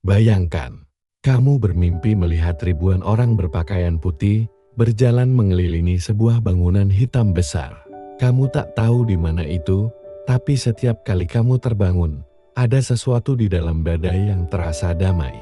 Bayangkan, kamu bermimpi melihat ribuan orang berpakaian putih berjalan mengelilingi sebuah bangunan hitam besar. Kamu tak tahu di mana itu, tapi setiap kali kamu terbangun, ada sesuatu di dalam dada yang terasa damai.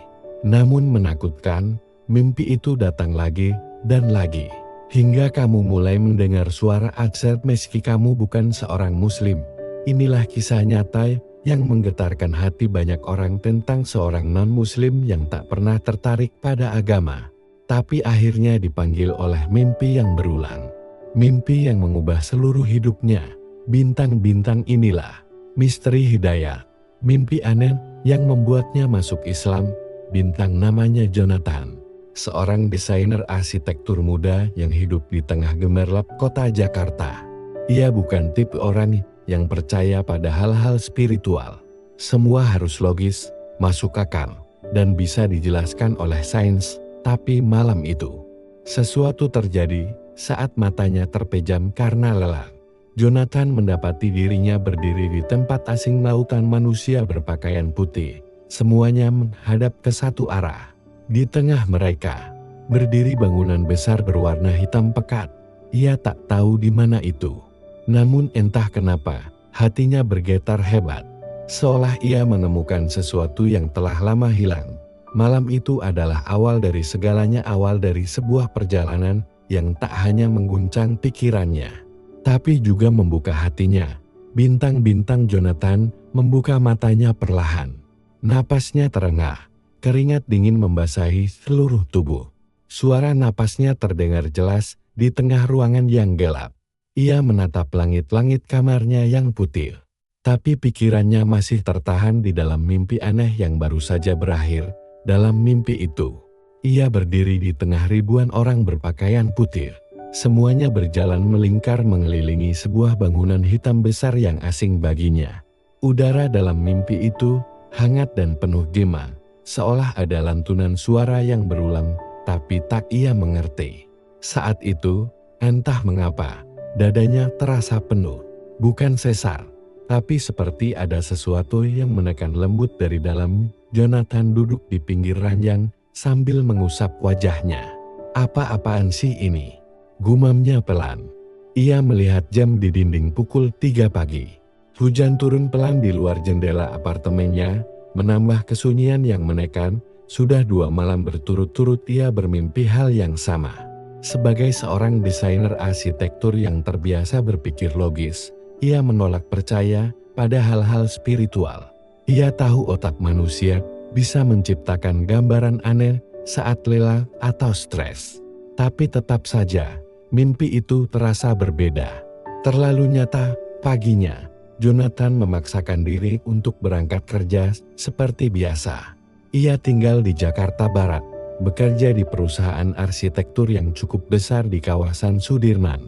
Namun menakutkan, mimpi itu datang lagi dan lagi. Hingga kamu mulai mendengar suara azan meski kamu bukan seorang muslim. Inilah kisah nyata yang menggetarkan hati banyak orang tentang seorang non-muslim yang tak pernah tertarik pada agama, tapi akhirnya dipanggil oleh mimpi yang berulang. Mimpi yang mengubah seluruh hidupnya. Bintang-bintang inilah misteri hidayah. Mimpi aneh yang membuatnya masuk Islam. Bintang namanya Jonathan, seorang desainer arsitektur muda yang hidup di tengah gemerlap kota Jakarta. Ia bukan tipe orang yang percaya pada hal-hal spiritual. Semua harus logis, masuk akal, dan bisa dijelaskan oleh sains. Tapi malam itu, sesuatu terjadi saat matanya terpejam karena lelah. Jonathan mendapati dirinya berdiri di tempat asing lautan manusia berpakaian putih. Semuanya menghadap ke satu arah. Di tengah mereka, berdiri bangunan besar berwarna hitam pekat. Ia tak tahu di mana itu. Namun entah kenapa, hatinya bergetar hebat. Seolah ia menemukan sesuatu yang telah lama hilang. Malam itu adalah awal dari segalanya, awal dari sebuah perjalanan yang tak hanya mengguncang pikirannya, tapi juga membuka hatinya. Bintang-bintang Jonathan membuka matanya perlahan. Napasnya terengah, keringat dingin membasahi seluruh tubuh. Suara napasnya terdengar jelas di tengah ruangan yang gelap. Ia menatap langit-langit kamarnya yang putih, tapi pikirannya masih tertahan di dalam mimpi aneh yang baru saja berakhir. Dalam mimpi itu, ia berdiri di tengah ribuan orang berpakaian putih. Semuanya berjalan melingkar mengelilingi sebuah bangunan hitam besar yang asing baginya. Udara dalam mimpi itu hangat dan penuh gema, seolah ada lantunan suara yang berulang, tapi tak ia mengerti. Saat itu, entah mengapa, dadanya terasa penuh, bukan sesar, tapi seperti ada sesuatu yang menekan lembut dari dalam. Jonathan duduk di pinggir ranjang sambil mengusap wajahnya. Apa-apaan sih ini? Gumamnya pelan. Ia melihat jam di dinding pukul 3 pagi. Hujan turun pelan di luar jendela apartemennya, menambah kesunyian yang menekan. Sudah 2 malam berturut-turut ia bermimpi hal yang sama. Sebagai seorang desainer arsitektur yang terbiasa berpikir logis, ia menolak percaya pada hal-hal spiritual. Ia tahu otak manusia bisa menciptakan gambaran aneh saat lelah atau stres. Tapi tetap saja, mimpi itu terasa berbeda. Terlalu nyata. Paginya, Jonathan memaksakan diri untuk berangkat kerja seperti biasa. Ia tinggal di Jakarta Barat, bekerja di perusahaan arsitektur yang cukup besar di kawasan Sudirman.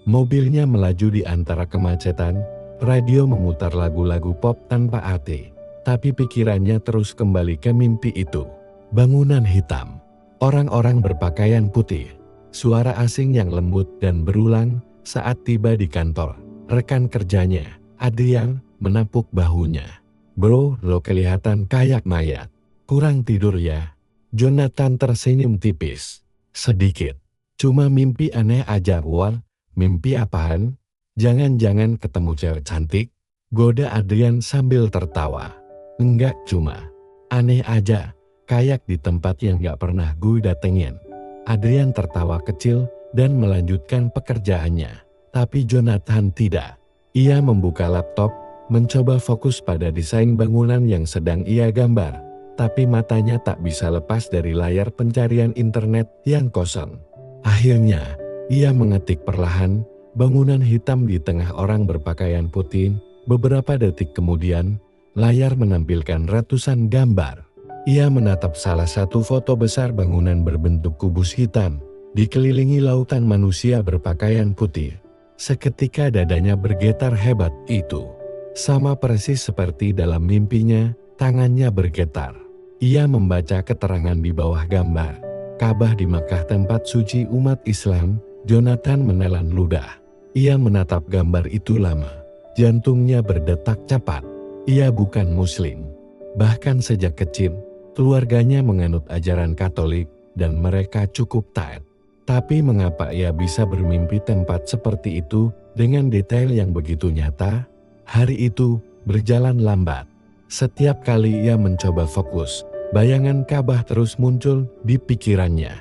Mobilnya melaju di antara kemacetan, radio memutar lagu-lagu pop tanpa arti. Tapi pikirannya terus kembali ke mimpi itu. Bangunan hitam, orang-orang berpakaian putih, suara asing yang lembut dan berulang saat tiba di kantor. Rekan kerjanya, Adrian, menepuk bahunya. "Bro, lo kelihatan kayak mayat. Kurang tidur ya?" Jonathan tersenyum tipis. "Sedikit. Cuma mimpi aneh aja." "Wah, mimpi apaan? Jangan-jangan ketemu cewek cantik?" goda Adrian sambil tertawa. "Enggak, cuma aneh aja, kayak di tempat yang gak pernah gue datengin." Adrian tertawa kecil dan melanjutkan pekerjaannya. Tapi Jonathan tidak. Ia membuka laptop, mencoba fokus pada desain bangunan yang sedang ia gambar. Tapi matanya tak bisa lepas dari layar pencarian internet yang kosong. Akhirnya, ia mengetik perlahan, bangunan hitam di tengah orang berpakaian putih. Beberapa detik kemudian, layar menampilkan ratusan gambar. Ia menatap salah satu foto besar bangunan berbentuk kubus hitam, dikelilingi lautan manusia berpakaian putih. Seketika dadanya bergetar hebat. Itu sama persis seperti dalam mimpinya, tangannya bergetar. Ia membaca keterangan di bawah gambar. Ka'bah di Makkah, tempat suci umat Islam. Jonathan menelan ludah. Ia menatap gambar itu lama. Jantungnya berdetak cepat. Ia bukan muslim. Bahkan sejak kecil, Keluarganya menganut ajaran Katolik dan mereka cukup taat. Tapi mengapa ia bisa bermimpi tempat seperti itu dengan detail yang begitu nyata? Hari itu berjalan lambat. Setiap kali ia mencoba fokus, bayangan Ka'bah terus muncul di pikirannya.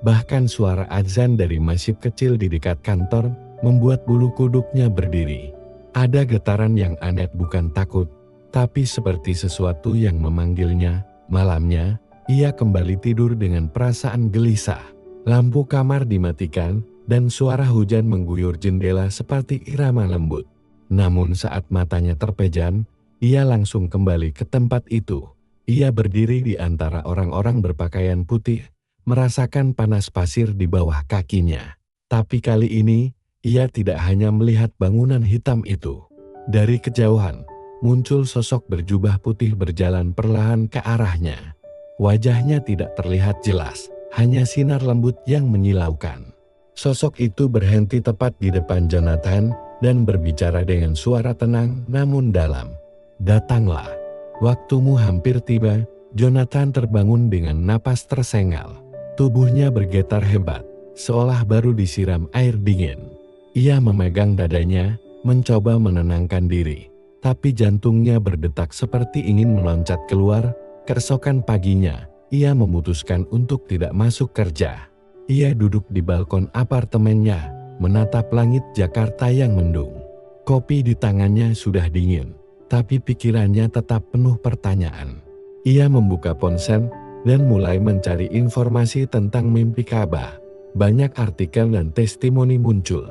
Bahkan suara azan dari masjid kecil di dekat kantor membuat bulu kuduknya berdiri. Ada getaran yang aneh, bukan takut, tapi seperti sesuatu yang memanggilnya. Malamnya, ia kembali tidur dengan perasaan gelisah. Lampu kamar dimatikan dan suara hujan mengguyur jendela seperti irama lembut. Namun saat matanya terpejam, ia langsung kembali ke tempat itu. Ia berdiri di antara orang-orang berpakaian putih, merasakan panas pasir di bawah kakinya. Tapi kali ini, ia tidak hanya melihat bangunan hitam itu. Dari kejauhan, muncul sosok berjubah putih berjalan perlahan ke arahnya. Wajahnya tidak terlihat jelas, hanya sinar lembut yang menyilaukan. Sosok itu berhenti tepat di depan Jonathan dan berbicara dengan suara tenang namun dalam. "Datanglah, waktumu hampir tiba." Jonathan terbangun dengan napas tersengal. Tubuhnya bergetar hebat, seolah baru disiram air dingin. Ia memegang dadanya, mencoba menenangkan diri. Tapi jantungnya berdetak seperti ingin meloncat keluar. Keesokan paginya, ia memutuskan untuk tidak masuk kerja. Ia duduk di balkon apartemennya, menatap langit Jakarta yang mendung. Kopi di tangannya sudah dingin, tapi pikirannya tetap penuh pertanyaan. Ia membuka ponsel dan mulai mencari informasi tentang mimpi Ka'bah. Banyak artikel dan testimoni muncul.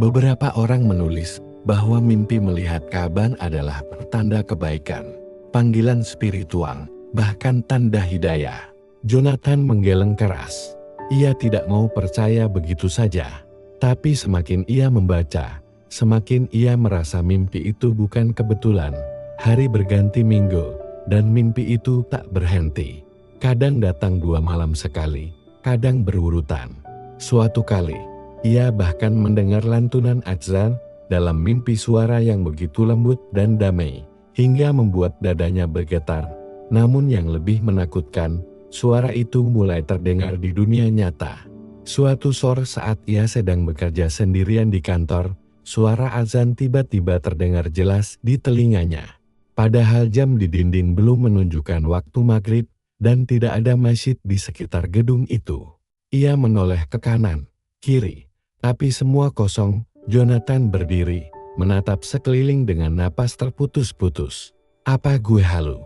Beberapa orang menulis bahwa mimpi melihat Ka'bah adalah pertanda kebaikan, panggilan spiritual, bahkan tanda hidayah. Jonathan menggeleng keras. Ia tidak mau percaya begitu saja. Tapi semakin ia membaca, semakin ia merasa mimpi itu bukan kebetulan. Hari berganti minggu, dan mimpi itu tak berhenti. Kadang datang 2 malam sekali, kadang berurutan. Suatu kali, ia bahkan mendengar lantunan azan dalam mimpi, suara yang begitu lembut dan damai, hingga membuat dadanya bergetar. Namun yang lebih menakutkan, suara itu mulai terdengar di dunia nyata. Suatu sore saat ia sedang bekerja sendirian di kantor, suara azan tiba-tiba terdengar jelas di telinganya. Padahal jam di dinding belum menunjukkan waktu maghrib, dan tidak ada masjid di sekitar gedung itu. Ia menoleh ke kanan, kiri, tapi semua kosong. Jonathan berdiri, menatap sekeliling dengan napas terputus-putus. "Apa gue halu?"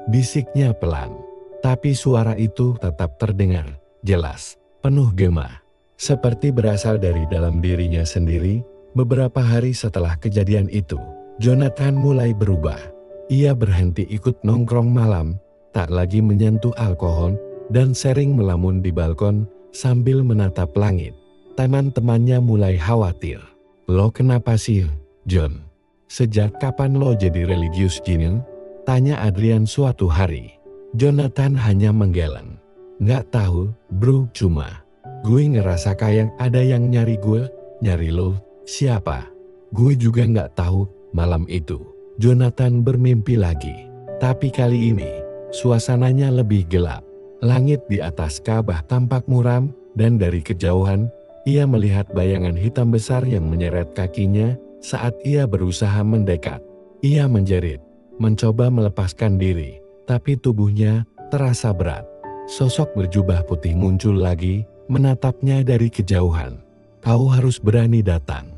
bisiknya pelan. Tapi suara itu tetap terdengar, jelas, penuh gema. Seperti berasal dari dalam dirinya sendiri. Beberapa hari setelah kejadian itu, Jonathan mulai berubah. Ia berhenti ikut nongkrong malam, tak lagi menyentuh alkohol, dan sering melamun di balkon sambil menatap langit. Teman-temannya mulai khawatir. "Lo kenapa sih, John? Sejak kapan lo jadi religius gini?" tanya Adrian suatu hari. Jonathan hanya menggeleng. "Nggak tahu, bro, cuma gue ngerasa kayak ada yang nyari gue." "Nyari lo? Siapa?" "Gue juga nggak tahu." Malam itu, Jonathan bermimpi lagi. Tapi kali ini, suasananya lebih gelap. Langit di atas Ka'bah tampak muram, dan dari kejauhan, ia melihat bayangan hitam besar yang menyeret kakinya saat ia berusaha mendekat. Ia menjerit, mencoba melepaskan diri, tapi tubuhnya terasa berat. Sosok berjubah putih muncul lagi, menatapnya dari kejauhan. "Kau harus berani datang."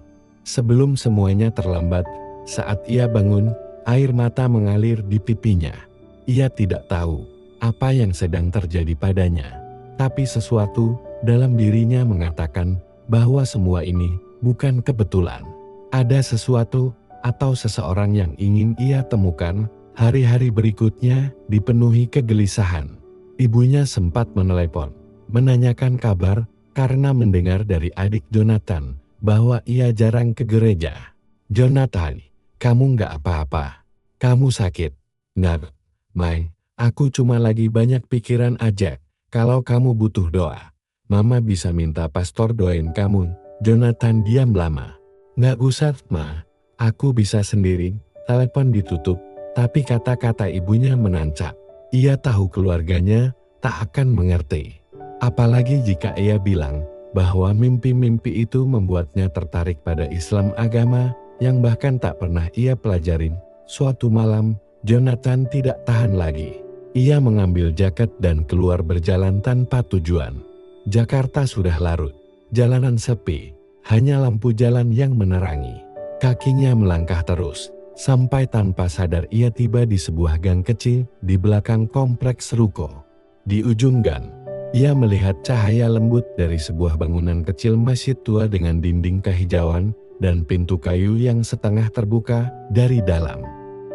Sebelum semuanya terlambat, saat ia bangun, air mata mengalir di pipinya. Ia tidak tahu apa yang sedang terjadi padanya, tapi sesuatu dalam dirinya mengatakan bahwa semua ini bukan kebetulan. Ada sesuatu atau seseorang yang ingin ia temukan. Hari-hari berikutnya dipenuhi kegelisahan. Ibunya sempat menelepon, menanyakan kabar karena mendengar dari adik Jonathan bahwa ia jarang ke gereja. "Jonathan, kamu nggak apa-apa? Kamu sakit?" "Nggak, Mai. Aku cuma lagi banyak pikiran aja. Kalau kamu butuh doa, Mama bisa minta pastor doain kamu." Jonathan diam lama. "Nggak usah, Ma. Aku bisa sendiri." Telepon ditutup, tapi kata-kata ibunya menancap. Ia tahu keluarganya tak akan mengerti. Apalagi jika ia bilang bahwa mimpi-mimpi itu membuatnya tertarik pada Islam, agama yang bahkan tak pernah ia pelajarin. Suatu malam, Jonathan tidak tahan lagi. Ia mengambil jaket dan keluar berjalan tanpa tujuan. Jakarta sudah larut, jalanan sepi, hanya lampu jalan yang menerangi. Kakinya melangkah terus, sampai tanpa sadar ia tiba di sebuah gang kecil di belakang kompleks ruko. Di ujung gang, ia melihat cahaya lembut dari sebuah bangunan kecil masjid tua dengan dinding kehijauan dan pintu kayu yang setengah terbuka dari dalam.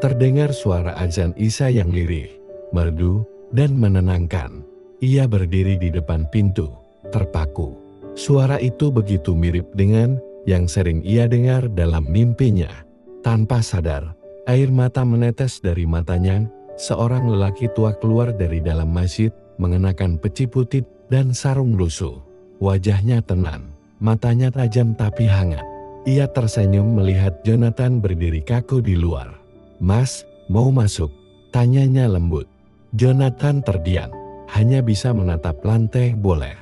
Terdengar suara azan Isya yang lirih, merdu, dan menenangkan. Ia berdiri di depan pintu, terpaku. Suara itu begitu mirip dengan yang sering ia dengar dalam mimpinya. Tanpa sadar, air mata menetes dari matanya. Seorang lelaki tua keluar dari dalam masjid, mengenakan peci putih dan sarung lusuh. Wajahnya tenang, matanya tajam tapi hangat. Ia tersenyum melihat Jonathan berdiri kaku di luar. "Mas, mau masuk?" tanyanya lembut. Jonathan terdiam, hanya bisa menatap lantai. "Boleh.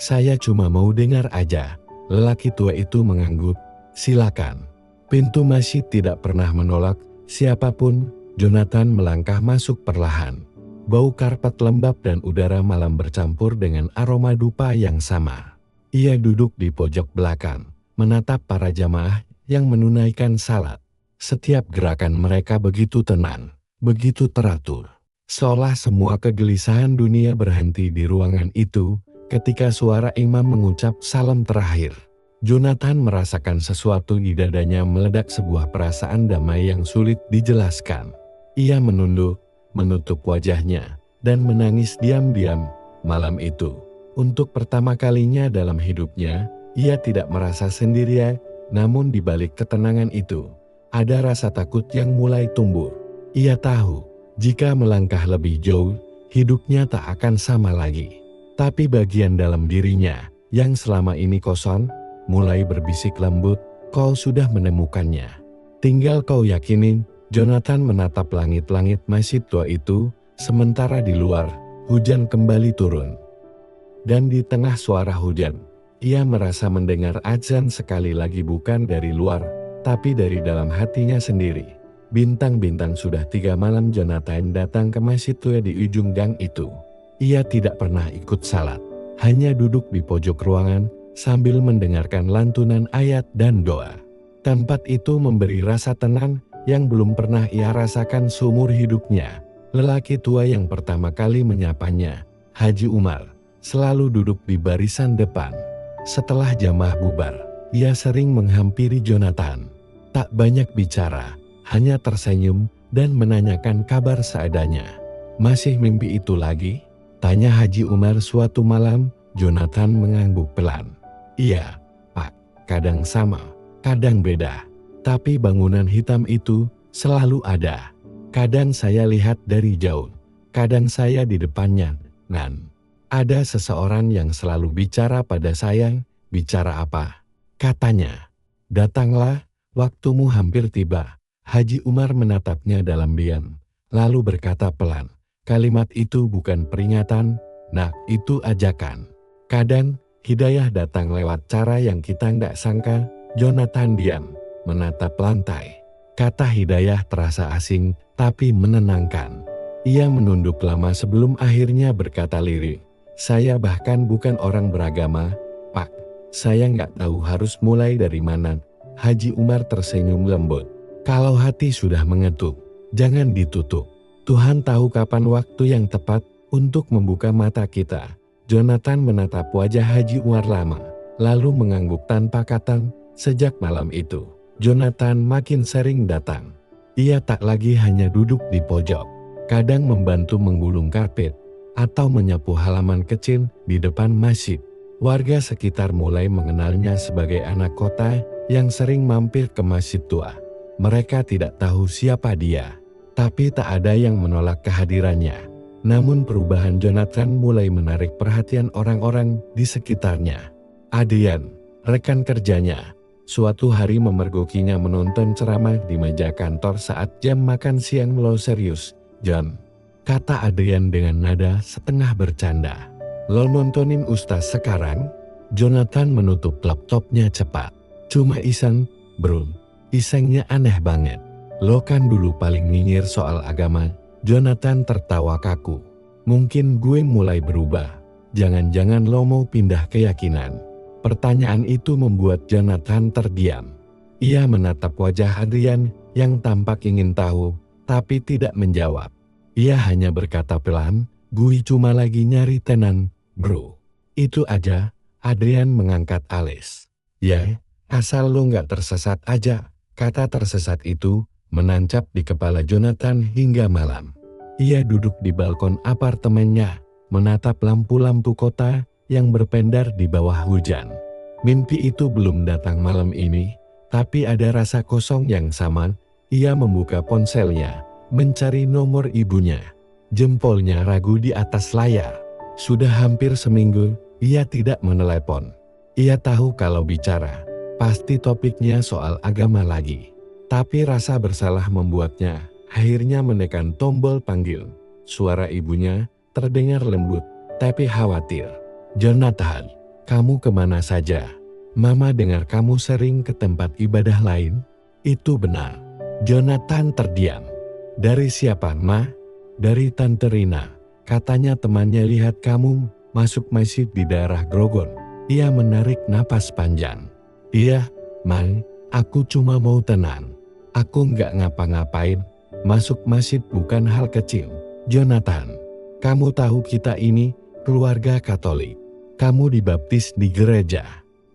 Saya cuma mau dengar aja." Lelaki tua itu mengangguk. "Silakan." Pintu masjid tidak pernah menolak siapapun. Jonathan melangkah masuk perlahan. Bau karpet lembab dan udara malam bercampur dengan aroma dupa yang sama. Ia duduk di pojok belakang, menatap para jamaah yang menunaikan salat. Setiap gerakan mereka begitu tenang, begitu teratur. Seolah semua kegelisahan dunia berhenti di ruangan itu ketika suara imam mengucap salam terakhir. Jonathan merasakan sesuatu di dadanya meledak, sebuah perasaan damai yang sulit dijelaskan. Ia menunduk, menutup wajahnya, dan menangis diam-diam. Malam itu, untuk pertama kalinya dalam hidupnya, ia tidak merasa sendirian, namun di balik ketenangan itu, ada rasa takut yang mulai tumbuh. Ia tahu, jika melangkah lebih jauh, hidupnya tak akan sama lagi. Tapi bagian dalam dirinya, yang selama ini kosong, mulai berbisik lembut, "Kau sudah menemukannya. Tinggal kau yakinin." Jonathan menatap langit-langit masjid tua itu, sementara di luar, hujan kembali turun. Dan di tengah suara hujan, ia merasa mendengar azan sekali lagi, bukan dari luar, tapi dari dalam hatinya sendiri. Bintang-bintang sudah 3 malam Jonathan datang ke masjid tua di ujung gang itu. Ia tidak pernah ikut salat, hanya duduk di pojok ruangan sambil mendengarkan lantunan ayat dan doa. Tempat itu memberi rasa tenang yang belum pernah ia rasakan seumur hidupnya. Lelaki tua yang pertama kali menyapanya, Haji Umar, selalu duduk di barisan depan. Setelah jamaah bubar, ia sering menghampiri Jonathan. Tak banyak bicara, hanya tersenyum dan menanyakan kabar seadanya. "Masih mimpi itu lagi?" tanya Haji Umar suatu malam. Jonathan mengangguk pelan. "Iya, Pak, kadang sama, kadang beda. Tapi bangunan hitam itu selalu ada. Kadang saya lihat dari jauh, kadang saya di depannya. Dan ada seseorang yang selalu bicara pada saya." "Bicara apa?" katanya. "Datanglah, waktumu hampir tiba." Haji Umar menatapnya dalam diam, lalu berkata pelan, "Kalimat itu bukan peringatan, nah itu ajakan. Kadang hidayah datang lewat cara yang kita nggak sangka." Jonathan diam, menatap lantai. Kata hidayah terasa asing, tapi menenangkan. Ia menunduk lama sebelum akhirnya berkata lirih, "Saya bahkan bukan orang beragama, Pak. Saya nggak tahu harus mulai dari mana." Haji Umar tersenyum lembut. "Kalau hati sudah mengetuk, jangan ditutup. Tuhan tahu kapan waktu yang tepat untuk membuka mata kita." Jonathan menatap wajah Haji Umar lama, lalu mengangguk tanpa kata. Sejak malam itu, Jonathan makin sering datang. Ia tak lagi hanya duduk di pojok, kadang membantu menggulung karpet, atau menyapu halaman kecil di depan masjid. Warga sekitar mulai mengenalnya sebagai anak kota yang sering mampir ke masjid tua. Mereka tidak tahu siapa dia, tapi tak ada yang menolak kehadirannya. Namun perubahan Jonathan mulai menarik perhatian orang-orang di sekitarnya. Adrian, rekan kerjanya, suatu hari memergokinya menonton ceramah di meja kantor saat jam makan siang. "Lo serius, John?" kata Adrian dengan nada setengah bercanda. Lo nontonin Ustaz sekarang? Jonathan menutup laptopnya cepat. Cuma iseng, bro. Isengnya aneh banget. Lo kan dulu paling nyinyir soal agama. Jonathan tertawa kaku. Mungkin gue mulai berubah. Jangan-jangan lo mau pindah keyakinan. Pertanyaan itu membuat Jonathan terdiam. Ia menatap wajah Adrian yang tampak ingin tahu, tapi tidak menjawab. Ia hanya berkata pelan, gue cuma lagi nyari tenan, bro. Itu aja. Adrian mengangkat alis. Ya, asal lo nggak tersesat aja. Kata tersesat itu menancap di kepala Jonathan hingga malam. Ia duduk di balkon apartemennya, menatap lampu-lampu kota yang berpendar di bawah hujan. Mimpi itu belum datang malam ini, tapi ada rasa kosong yang sama. Ia membuka ponselnya, mencari nomor ibunya. Jempolnya ragu di atas layar. Sudah hampir seminggu, ia tidak menelepon. Ia tahu kalau bicara, pasti topiknya soal agama lagi. Tapi rasa bersalah membuatnya akhirnya menekan tombol panggil. Suara ibunya terdengar lembut, tapi khawatir. Jonathan, kamu kemana saja? Mama dengar kamu sering ke tempat ibadah lain. Itu benar. Jonathan terdiam. Dari siapa, Ma? Dari Tante Rina. Katanya temannya lihat kamu masuk masjid di daerah Grogon. Ia menarik napas panjang. Iya, Ma, aku cuma mau tenang. Aku nggak ngapa-ngapain. Masuk masjid bukan hal kecil. Jonathan, kamu tahu kita ini keluarga Katolik. Kamu dibaptis di gereja.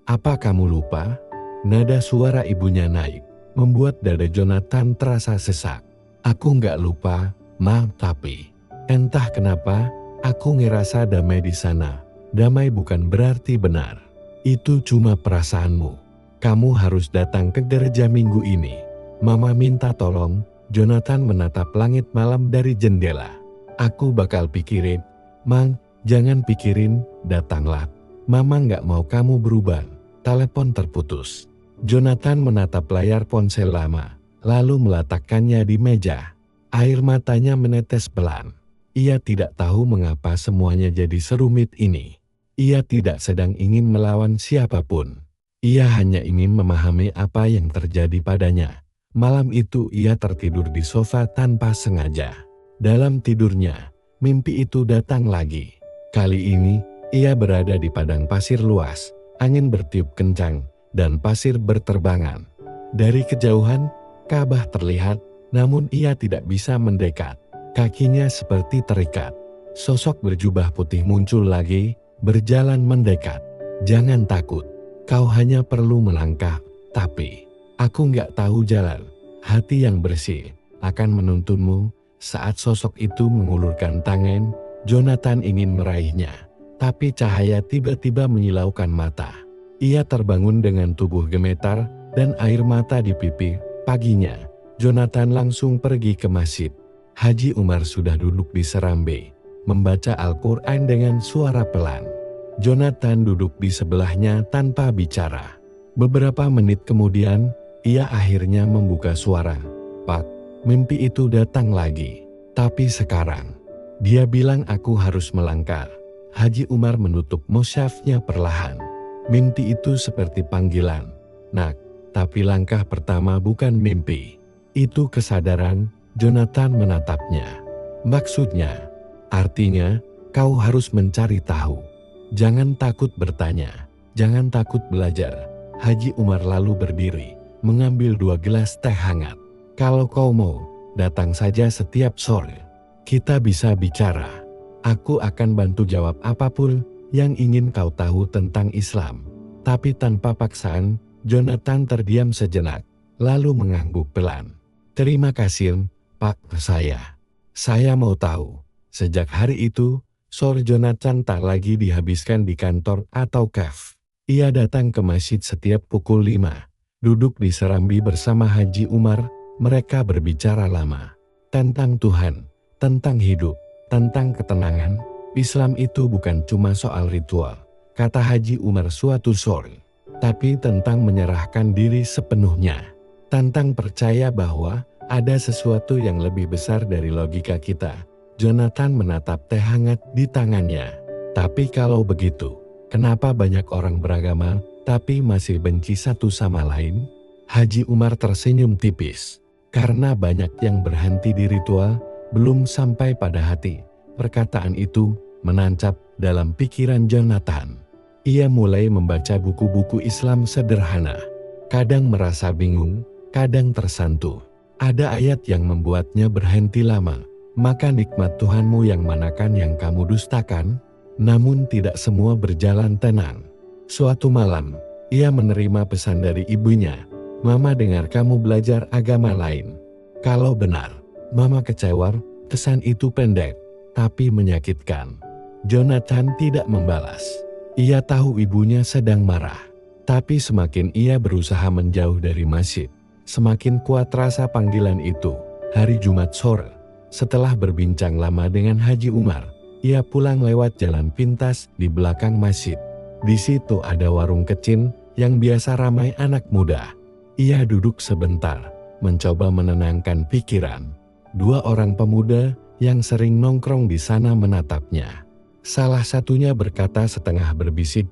Apa kamu lupa? Nada suara ibunya naik, membuat dada Jonathan terasa sesak. Aku nggak lupa, Ma, tapi entah kenapa aku ngerasa damai di sana. Damai bukan berarti benar. Itu cuma perasaanmu. Kamu harus datang ke gereja minggu ini. Mama minta tolong. Jonathan menatap langit malam dari jendela. Aku bakal pikirin. Mang, jangan pikirin, datanglah. Mama nggak mau kamu berubah. Telepon terputus. Jonathan menatap layar ponsel lama, lalu meletakkannya di meja. Air matanya menetes pelan. Ia tidak tahu mengapa semuanya jadi serumit ini. Ia tidak sedang ingin melawan siapapun. Ia hanya ingin memahami apa yang terjadi padanya. Malam itu ia tertidur di sofa tanpa sengaja. Dalam tidurnya, mimpi itu datang lagi. Kali ini, ia berada di padang pasir luas. Angin bertiup kencang, dan pasir berterbangan. Dari kejauhan, Ka'bah terlihat, namun ia tidak bisa mendekat. Kakinya seperti terikat. Sosok berjubah putih muncul lagi, berjalan mendekat. Jangan takut, kau hanya perlu melangkah, tapi aku nggak tahu jalan. Hati yang bersih akan menuntunmu. Saat sosok itu mengulurkan tangan, Jonathan ingin meraihnya. Tapi cahaya tiba-tiba menyilaukan mata. Ia terbangun dengan tubuh gemetar dan air mata di pipi. Paginya, Jonathan langsung pergi ke masjid. Haji Umar sudah duduk di serambi, membaca Al-Quran dengan suara pelan. Jonathan duduk di sebelahnya tanpa bicara. Beberapa menit kemudian, ia akhirnya membuka suara. Pak, mimpi itu datang lagi. Tapi sekarang, dia bilang aku harus melangkah. Haji Umar menutup mushafnya perlahan. Mimpi itu seperti panggilan. Nak, tapi langkah pertama bukan mimpi. Itu kesadaran. Jonathan menatapnya. Maksudnya, artinya, kau harus mencari tahu. Jangan takut bertanya. Jangan takut belajar. Haji Umar lalu berdiri, mengambil 2 gelas teh hangat. Kalau kau mau, datang saja setiap sore. Kita bisa bicara. Aku akan bantu jawab apapun yang ingin kau tahu tentang Islam. Tapi tanpa paksaan, Jonathan terdiam sejenak, lalu mengangguk pelan. Terima kasih, Pak, Saya mau tahu. Sejak hari itu, sore Jonathan tak lagi dihabiskan di kantor atau kafe. Ia datang ke masjid setiap pukul 5. Duduk di serambi bersama Haji Umar, mereka berbicara lama. Tentang Tuhan, tentang hidup, tentang ketenangan. Islam itu bukan cuma soal ritual, kata Haji Umar suatu sore. Tapi tentang menyerahkan diri sepenuhnya. Tentang percaya bahwa ada sesuatu yang lebih besar dari logika kita. Jonathan menatap teh hangat di tangannya. Tapi kalau begitu, kenapa banyak orang beragama tapi masih benci satu sama lain? Haji Umar tersenyum tipis. Karena banyak yang berhenti di ritual, belum sampai pada hati. Perkataan itu menancap dalam pikiran Jonathan. Ia mulai membaca buku-buku Islam sederhana. Kadang merasa bingung, kadang tersantuh. Ada ayat yang membuatnya berhenti lama. Maka nikmat Tuhanmu yang manakan yang kamu dustakan? Namun tidak semua berjalan tenang. Suatu malam, ia menerima pesan dari ibunya. Mama dengar kamu belajar agama lain. Kalau benar, Mama kecewa. Pesan itu pendek, tapi menyakitkan. Jonathan tidak membalas. Ia tahu ibunya sedang marah. Tapi semakin ia berusaha menjauh dari masjid, semakin kuat rasa panggilan itu. Hari Jumat sore, setelah berbincang lama dengan Haji Umar, ia pulang lewat jalan pintas di belakang masjid. Di situ ada warung kecil yang biasa ramai anak muda. Ia duduk sebentar, mencoba menenangkan pikiran. Dua orang pemuda yang sering nongkrong di sana menatapnya. Salah satunya berkata setengah berbisik,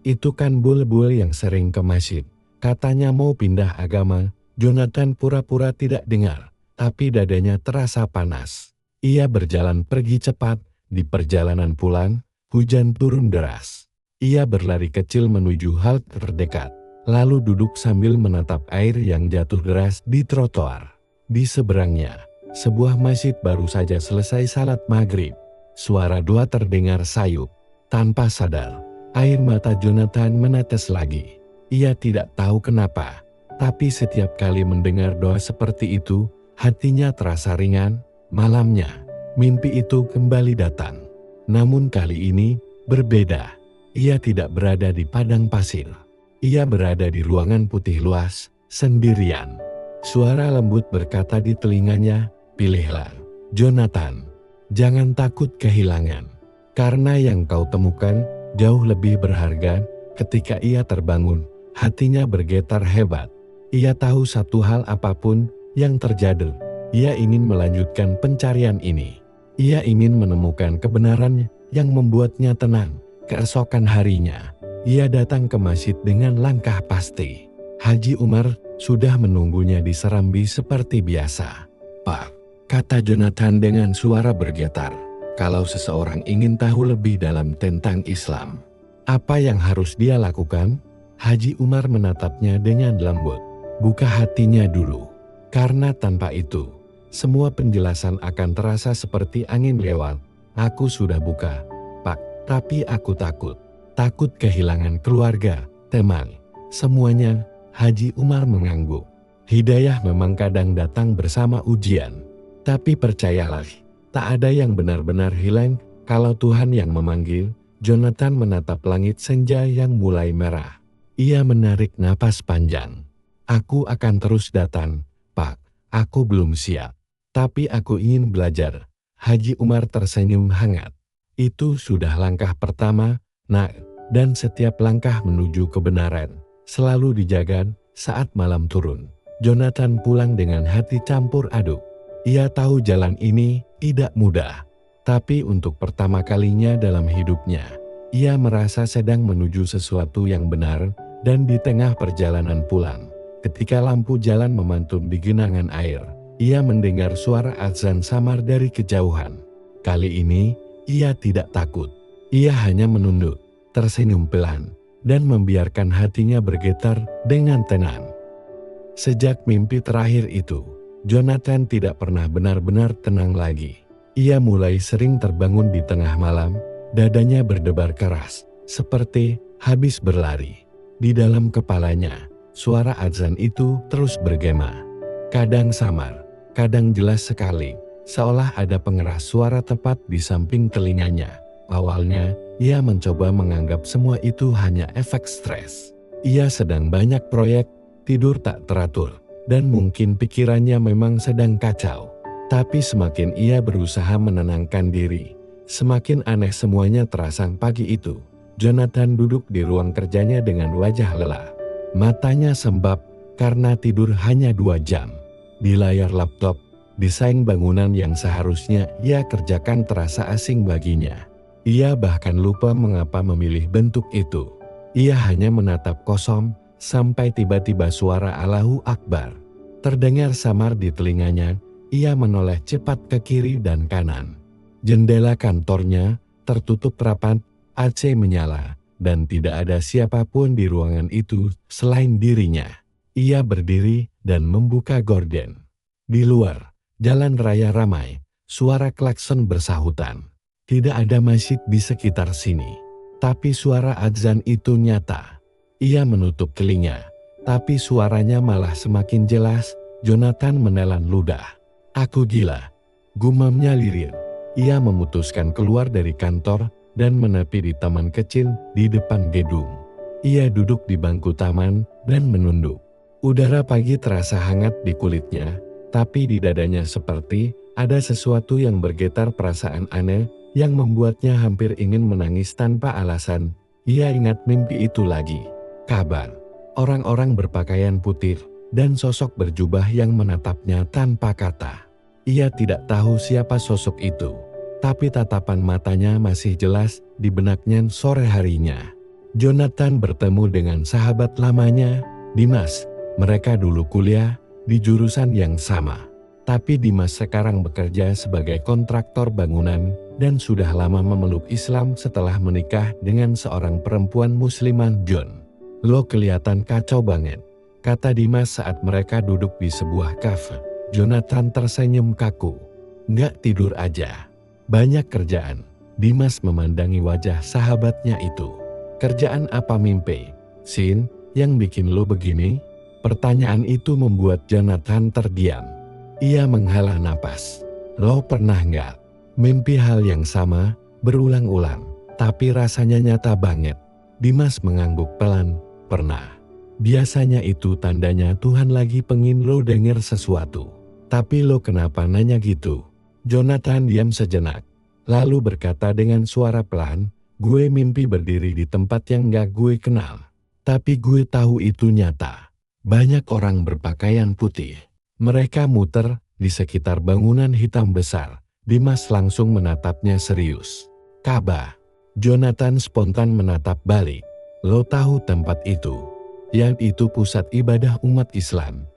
itu kan bul-bul yang sering ke masjid. Katanya mau pindah agama." Jonathan pura-pura tidak dengar, tapi dadanya terasa panas. Ia berjalan pergi cepat. Di perjalanan pulang, hujan turun deras. Ia berlari kecil menuju halte terdekat, lalu duduk sambil menatap air yang jatuh deras di trotoar. Di seberangnya, sebuah masjid baru saja selesai salat maghrib. Suara doa terdengar sayup. Tanpa sadar, air mata Jonathan menetes lagi. Ia tidak tahu kenapa, tapi setiap kali mendengar doa seperti itu, hatinya terasa ringan. Malamnya, mimpi itu kembali datang. Namun kali ini berbeda. Ia tidak berada di padang pasir. Ia berada di ruangan putih luas, sendirian. Suara lembut berkata di telinganya, "Pilihlah, Jonathan. Jangan takut kehilangan. Karena yang kau temukan jauh lebih berharga." Ketika ia terbangun, hatinya bergetar hebat. Ia tahu satu hal, apapun yang terjadi, ia ingin melanjutkan pencarian ini. Ia ingin menemukan kebenaran yang membuatnya tenang. Keesokan harinya, ia datang ke masjid dengan langkah pasti. Haji Umar sudah menunggunya di serambi seperti biasa. "Pak," kata Jonathan dengan suara bergetar, "kalau seseorang ingin tahu lebih dalam tentang Islam, apa yang harus dia lakukan?" Haji Umar menatapnya dengan lembut. "Buka hatinya dulu. Karena tanpa itu, semua penjelasan akan terasa seperti angin lewat. Aku sudah buka, Pak, tapi aku takut. Takut kehilangan keluarga, teman, semuanya." Haji Umar mengangguk. Hidayah memang kadang datang bersama ujian. Tapi percayalah, tak ada yang benar-benar hilang kalau Tuhan yang memanggil. Jonathan menatap langit senja yang mulai merah. Ia menarik napas panjang. "Aku akan terus datang, Pak. Aku belum siap, tapi aku ingin belajar." Haji Umar tersenyum hangat. "Itu sudah langkah pertama, Nak, dan setiap langkah menuju kebenaran selalu dijaga." Saat malam turun, Jonathan pulang dengan hati campur aduk. Ia tahu jalan ini tidak mudah, tapi untuk pertama kalinya dalam hidupnya, ia merasa sedang menuju sesuatu yang benar. Dan di tengah perjalanan pulang, ketika lampu jalan memantun di genangan air, ia mendengar suara azan samar dari kejauhan. Kali ini, ia tidak takut. Ia hanya menunduk, tersenyum pelan, dan membiarkan hatinya bergetar dengan tenang. Sejak mimpi terakhir itu, Jonathan tidak pernah benar-benar tenang lagi. Ia mulai sering terbangun di tengah malam, dadanya berdebar keras, seperti habis berlari. Di dalam kepalanya, suara azan itu terus bergema. Kadang samar, kadang jelas sekali, seolah ada pengeras suara tepat di samping telinganya. Awalnya, ia mencoba menganggap semua itu hanya efek stres. Ia sedang banyak proyek, tidur tak teratur, dan mungkin pikirannya memang sedang kacau. Tapi semakin ia berusaha menenangkan diri, semakin aneh semuanya terasa. Pagi itu, Jonathan duduk di ruang kerjanya dengan wajah lelah. Matanya sembab karena tidur hanya 2 jam. Di layar laptop, Desain bangunan yang seharusnya ia kerjakan terasa asing baginya. Ia bahkan lupa mengapa memilih bentuk itu. Ia hanya menatap kosong, sampai tiba-tiba suara Allahu Akbar terdengar samar di telinganya. Ia menoleh cepat ke kiri dan kanan. Jendela kantornya tertutup rapat, AC menyala, dan tidak ada siapapun di ruangan itu selain dirinya. Ia berdiri dan membuka gorden. Di luar, jalan raya ramai, suara klakson bersahutan. Tidak ada masjid di sekitar sini, tapi suara azan itu nyata. Ia menutup telinga, tapi suaranya malah semakin jelas. Jonathan menelan ludah. "Aku gila," gumamnya lirir. Ia memutuskan keluar dari kantor dan menepi di taman kecil di depan gedung. Ia duduk di bangku taman dan menunduk. Udara pagi terasa hangat di kulitnya, tapi di dadanya seperti ada sesuatu yang bergetar, perasaan aneh yang membuatnya hampir ingin menangis tanpa alasan. Ia ingat mimpi itu lagi. Kabar, orang-orang berpakaian putih, dan sosok berjubah yang menatapnya tanpa kata. Ia tidak tahu siapa sosok itu, tapi tatapan matanya masih jelas di benaknya sore harinya. Jonathan bertemu dengan sahabat lamanya, Dimas. Mereka dulu kuliah di jurusan yang sama. Tapi Dimas sekarang bekerja sebagai kontraktor bangunan dan sudah lama memeluk Islam setelah menikah dengan seorang perempuan muslimah John. "Lo kelihatan kacau banget," kata Dimas saat mereka duduk di sebuah kafe. Jonathan tersenyum kaku. "Nggak tidur aja. Banyak kerjaan." Dimas memandangi wajah sahabatnya itu. "Kerjaan apa mimpi, Sin, yang bikin lo begini?" Pertanyaan itu membuat Jonathan terdiam. Ia menghela napas. "Lo pernah nggak mimpi hal yang sama berulang-ulang, tapi rasanya nyata banget?" Dimas mengangguk pelan. "Pernah. Biasanya itu tandanya Tuhan lagi pengen lo denger sesuatu. Tapi lo kenapa nanya gitu?" Jonathan diam sejenak, lalu berkata dengan suara pelan, "Gue mimpi berdiri di tempat yang gak gue kenal. Tapi gue tahu itu nyata. Banyak orang berpakaian putih. Mereka muter di sekitar bangunan hitam besar." Dimas langsung menatapnya serius. "Ka'bah." Jonathan spontan menatap balik. "Lo tahu tempat itu? Yang itu pusat ibadah umat Islam."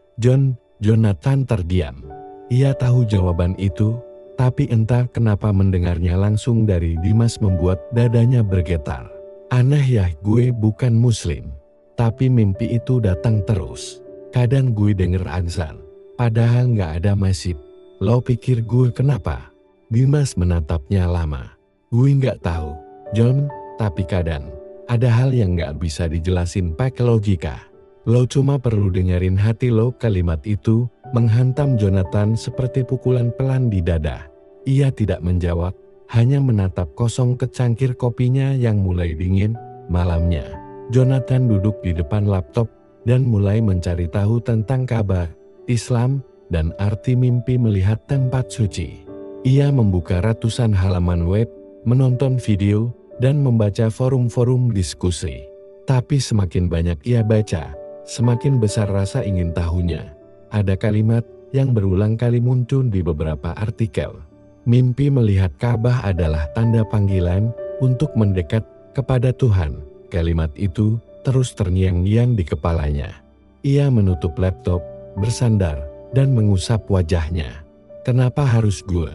Jonathan terdiam. Ia tahu jawaban itu, tapi entah kenapa mendengarnya langsung dari Dimas membuat dadanya bergetar. "Aneh ya, gue bukan muslim, tapi mimpi itu datang terus. Kadang gue denger azan, padahal nggak ada masjid. Lo pikir gue kenapa?" Dimas menatapnya lama. "Gue nggak tahu, John, tapi kadang ada hal yang nggak bisa dijelasin pakai logika. Lo cuma perlu dengerin hati lo." Kalimat itu menghantam Jonathan seperti pukulan pelan di dada. Ia tidak menjawab, hanya menatap kosong ke cangkir kopinya yang mulai dingin. Malamnya, Jonathan duduk di depan laptop dan mulai mencari tahu tentang Ka'bah, Islam, dan arti mimpi melihat tempat suci. Ia membuka ratusan halaman web, menonton video, dan membaca forum-forum diskusi. Tapi semakin banyak ia baca, semakin besar rasa ingin tahunya. Ada kalimat yang berulang kali muncul di beberapa artikel. Mimpi melihat Ka'bah adalah tanda panggilan untuk mendekat kepada Tuhan. Kalimat itu terus terngiang-ngiang di kepalanya. Ia menutup laptop, bersandar, dan mengusap wajahnya. "Kenapa harus gue?"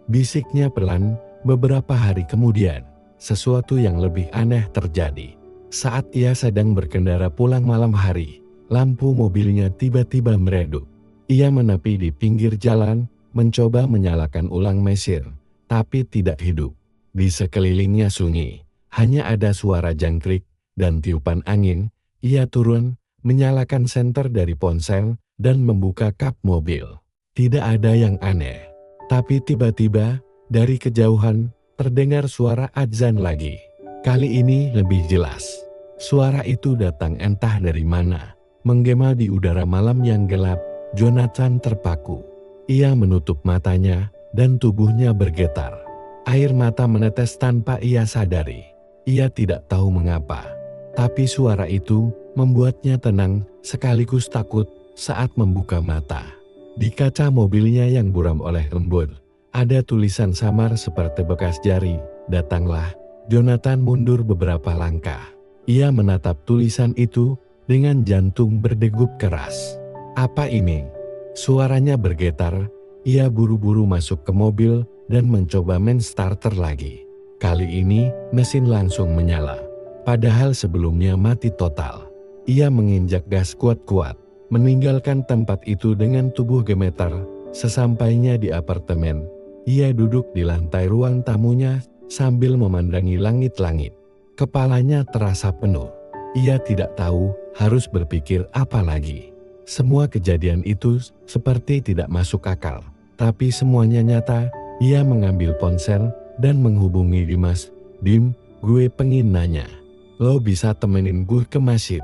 bisiknya pelan. Beberapa hari kemudian, sesuatu yang lebih aneh terjadi. Saat ia sedang berkendara pulang malam hari, lampu mobilnya tiba-tiba meredup. Ia menepi di pinggir jalan, mencoba menyalakan ulang mesin, tapi tidak hidup. Di sekelilingnya sunyi, hanya ada suara jangkrik dan tiupan angin. Ia turun, menyalakan senter dari ponsel, dan membuka kap mobil. Tidak ada yang aneh. Tapi tiba-tiba, dari kejauhan, terdengar suara azan lagi. Kali ini lebih jelas. Suara itu datang entah dari mana, menggema di udara malam yang gelap. Jonathan terpaku. Ia menutup matanya, dan tubuhnya bergetar. Air mata menetes tanpa ia sadari. Ia tidak tahu mengapa, tapi suara itu membuatnya tenang sekaligus takut saat membuka mata. Di kaca mobilnya yang buram oleh embun, ada tulisan samar seperti bekas jari, "Datanglah." Jonathan mundur beberapa langkah. Ia menatap tulisan itu dengan jantung berdegup keras. Apa ini? Suaranya bergetar. Ia buru-buru masuk ke mobil dan mencoba main starter lagi. Kali ini mesin langsung menyala. Padahal sebelumnya mati total. Ia menginjak gas kuat-kuat, meninggalkan tempat itu dengan tubuh gemetar. Sesampainya di apartemen, ia duduk di lantai ruang tamunya sambil memandangi langit-langit. Kepalanya terasa penuh. Ia tidak tahu harus berpikir apa lagi. Semua kejadian itu seperti tidak masuk akal. Tapi semuanya nyata. Ia mengambil ponsel dan menghubungi Dimas. "Dim, gue pengen nanya. Lo bisa temenin gue ke masjid?"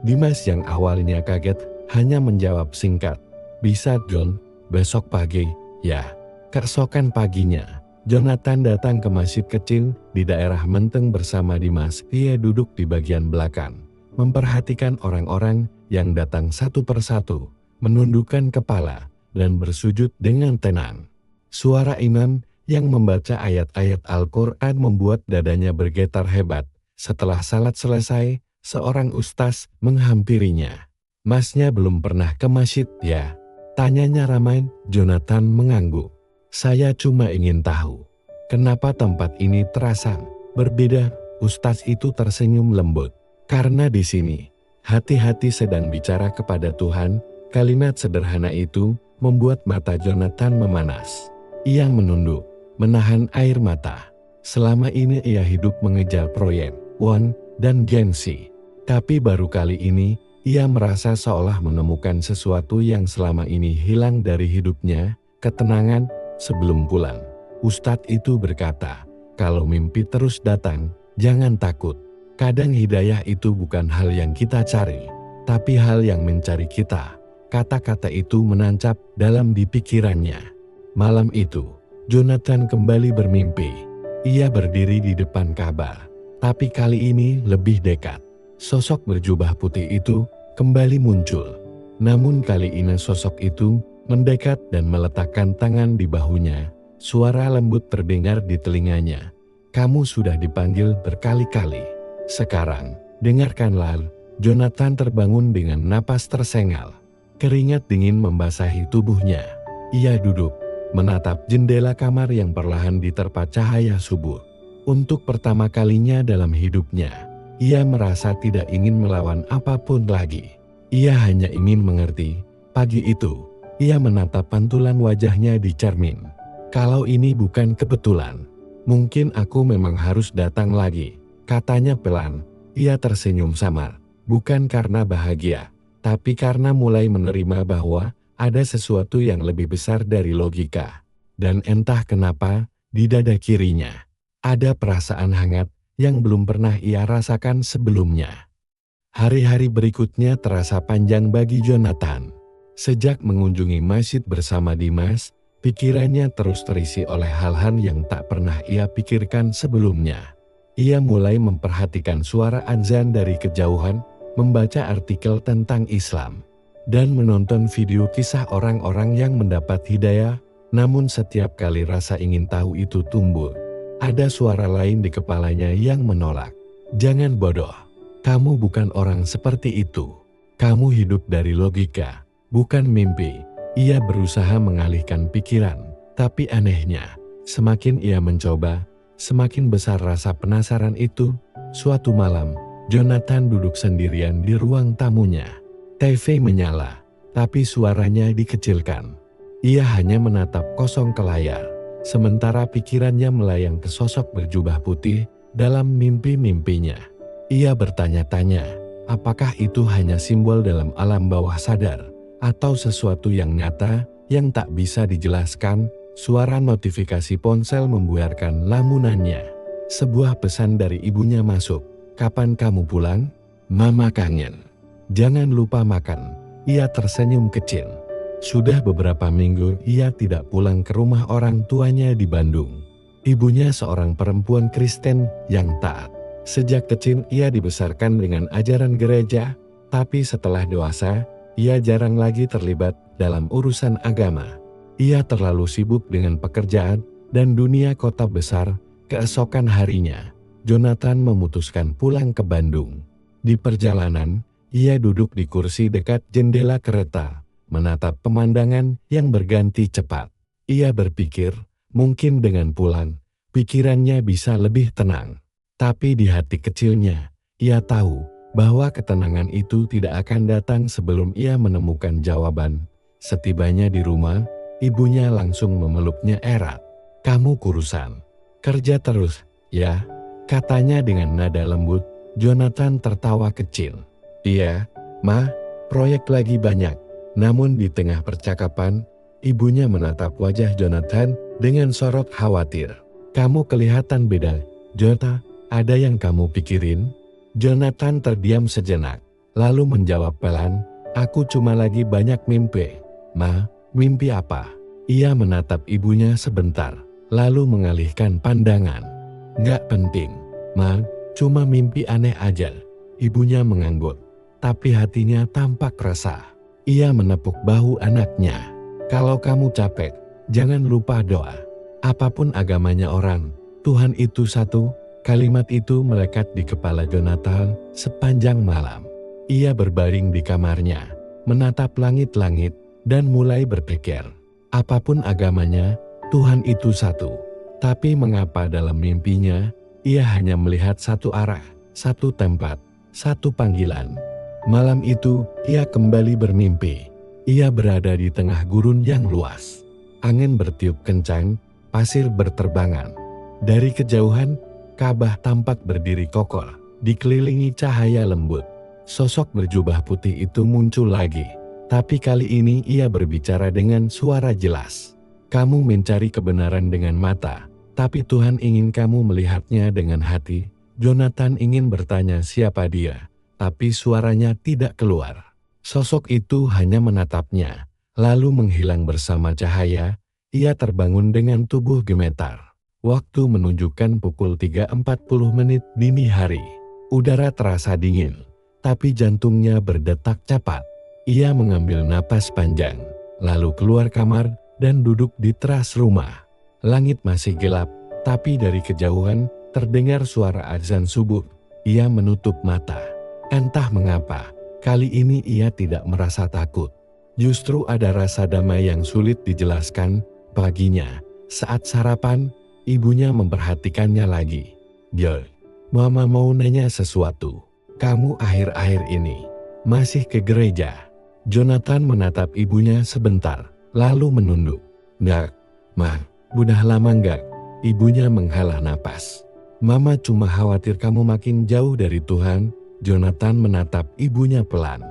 Dimas yang awalnya kaget hanya menjawab singkat, "Bisa John, besok pagi." Ya, keesokan paginya, Jonathan datang ke masjid kecil di daerah Menteng bersama Dimas. Ia duduk di bagian belakang, memperhatikan orang-orang yang datang satu persatu, menundukkan kepala dan bersujud dengan tenang. Suara imam yang membaca ayat-ayat Al-Quran membuat dadanya bergetar hebat. Setelah salat selesai, seorang ustaz menghampirinya. "Masnya belum pernah ke masjid ya?" tanyanya ramai. Jonathan mengangguk. "Saya cuma ingin tahu, kenapa tempat ini terasa berbeda?" Ustaz itu tersenyum lembut. "Karena di sini, hati-hati sedang bicara kepada Tuhan." Kalimat sederhana itu membuat mata Jonathan memanas. Ia menunduk, menahan air mata. Selama ini ia hidup mengejar proyek, uang, dan gengsi. Tapi baru kali ini, ia merasa seolah menemukan sesuatu yang selama ini hilang dari hidupnya, ketenangan. Sebelum pulang, Ustadz itu berkata, "Kalau mimpi terus datang, jangan takut. Kadang hidayah itu bukan hal yang kita cari, tapi hal yang mencari kita." Kata-kata itu menancap dalam di pikirannya. Malam itu, Jonathan kembali bermimpi. Ia berdiri di depan Ka'bah, tapi kali ini lebih dekat. Sosok berjubah putih itu kembali muncul. Namun kali ini sosok itu mendekat dan meletakkan tangan di bahunya. Suara lembut terdengar di telinganya. "Kamu sudah dipanggil berkali-kali. Sekarang, dengarkanlah." Jonathan terbangun dengan napas tersengal. Keringat dingin membasahi tubuhnya. Ia duduk, menatap jendela kamar yang perlahan diterpa cahaya subuh. Untuk pertama kalinya dalam hidupnya, ia merasa tidak ingin melawan apapun lagi. Ia hanya ingin mengerti. Pagi itu, ia menatap pantulan wajahnya di cermin. "Kalau ini bukan kebetulan, mungkin aku memang harus datang lagi," katanya pelan. Ia tersenyum samar, bukan karena bahagia, tapi karena mulai menerima bahwa ada sesuatu yang lebih besar dari logika. Dan entah kenapa, di dada kirinya, ada perasaan hangat yang belum pernah ia rasakan sebelumnya. Hari-hari berikutnya terasa panjang bagi Jonathan. Sejak mengunjungi masjid bersama Dimas, pikirannya terus terisi oleh hal-hal yang tak pernah ia pikirkan sebelumnya. Ia mulai memperhatikan suara azan dari kejauhan, membaca artikel tentang Islam, dan menonton video kisah orang-orang yang mendapat hidayah. Namun setiap kali rasa ingin tahu itu tumbuh, ada suara lain di kepalanya yang menolak. "Jangan bodoh, kamu bukan orang seperti itu. Kamu hidup dari logika, bukan mimpi." Ia berusaha mengalihkan pikiran, tapi anehnya, semakin ia mencoba, semakin besar rasa penasaran itu. Suatu malam, Jonathan duduk sendirian di ruang tamunya. TV menyala, tapi suaranya dikecilkan. Ia hanya menatap kosong ke layar, sementara pikirannya melayang ke sosok berjubah putih dalam mimpi-mimpinya. Ia bertanya-tanya, apakah itu hanya simbol dalam alam bawah sadar, atau sesuatu yang nyata yang tak bisa dijelaskan. Suara notifikasi ponsel membuyarkan lamunannya. Sebuah pesan dari ibunya masuk. "Kapan kamu pulang? Mama kangen. Jangan lupa makan." Ia tersenyum kecil. Sudah beberapa minggu ia tidak pulang ke rumah orang tuanya di Bandung. Ibunya seorang perempuan Kristen yang taat. Sejak kecil ia dibesarkan dengan ajaran gereja, tapi setelah dewasa, Ia jarang lagi terlibat dalam urusan agama. Ia terlalu sibuk dengan pekerjaan dan dunia kota besar. Keesokan harinya, Jonathan memutuskan pulang ke Bandung. Di perjalanan, ia duduk di kursi dekat jendela kereta, menatap pemandangan yang berganti cepat. Ia berpikir, mungkin dengan pulang, pikirannya bisa lebih tenang. Tapi di hati kecilnya, ia tahu bahwa ketenangan itu tidak akan datang sebelum ia menemukan jawaban. Setibanya di rumah, ibunya langsung memeluknya erat. "Kamu kurusan. Kerja terus, ya?" katanya dengan nada lembut. Jonathan tertawa kecil. "Iya, Ma, proyek lagi banyak." Namun di tengah percakapan, ibunya menatap wajah Jonathan dengan sorot khawatir. "Kamu kelihatan beda, Jota. Ada yang kamu pikirin?" Jonathan terdiam sejenak, lalu menjawab pelan, "Aku cuma lagi banyak mimpi." "Ma, mimpi apa?" Ia menatap ibunya sebentar, lalu mengalihkan pandangan. "Nggak penting, Ma, cuma mimpi aneh aja." Ibunya mengangguk, tapi hatinya tampak resah. Ia menepuk bahu anaknya. "Kalau kamu capek, jangan lupa doa. Apapun agamanya orang, Tuhan itu satu." Kalimat itu melekat di kepala Jonathan sepanjang malam. Ia berbaring di kamarnya, menatap langit-langit, dan mulai berpikir. Apapun agamanya, Tuhan itu satu. Tapi mengapa dalam mimpinya, ia hanya melihat satu arah, satu tempat, satu panggilan. Malam itu, ia kembali bermimpi. Ia berada di tengah gurun yang luas. Angin bertiup kencang, pasir berterbangan. Dari kejauhan, Ka'bah tampak berdiri kokoh, dikelilingi cahaya lembut. Sosok berjubah putih itu muncul lagi, tapi kali ini ia berbicara dengan suara jelas. "Kamu mencari kebenaran dengan mata, tapi Tuhan ingin kamu melihatnya dengan hati." Jonathan ingin bertanya siapa dia, tapi suaranya tidak keluar. Sosok itu hanya menatapnya, lalu menghilang bersama cahaya. Ia terbangun dengan tubuh gemetar. Waktu menunjukkan pukul 3.40 dini hari. Udara terasa dingin, tapi jantungnya berdetak cepat. Ia mengambil napas panjang, lalu keluar kamar dan duduk di teras rumah. Langit masih gelap, tapi dari kejauhan terdengar suara azan subuh. Ia menutup mata. Entah mengapa, kali ini ia tidak merasa takut. Justru ada rasa damai yang sulit dijelaskan. Paginya, saat sarapan, ibunya memperhatikannya lagi. "Joy, Mama mau nanya sesuatu. Kamu akhir-akhir ini masih ke gereja?" Jonathan menatap ibunya sebentar, lalu menunduk. "Nggak, Ma, udah lama nggak." Ibunya menghela napas. "Mama cuma khawatir kamu makin jauh dari Tuhan." Jonathan menatap ibunya pelan.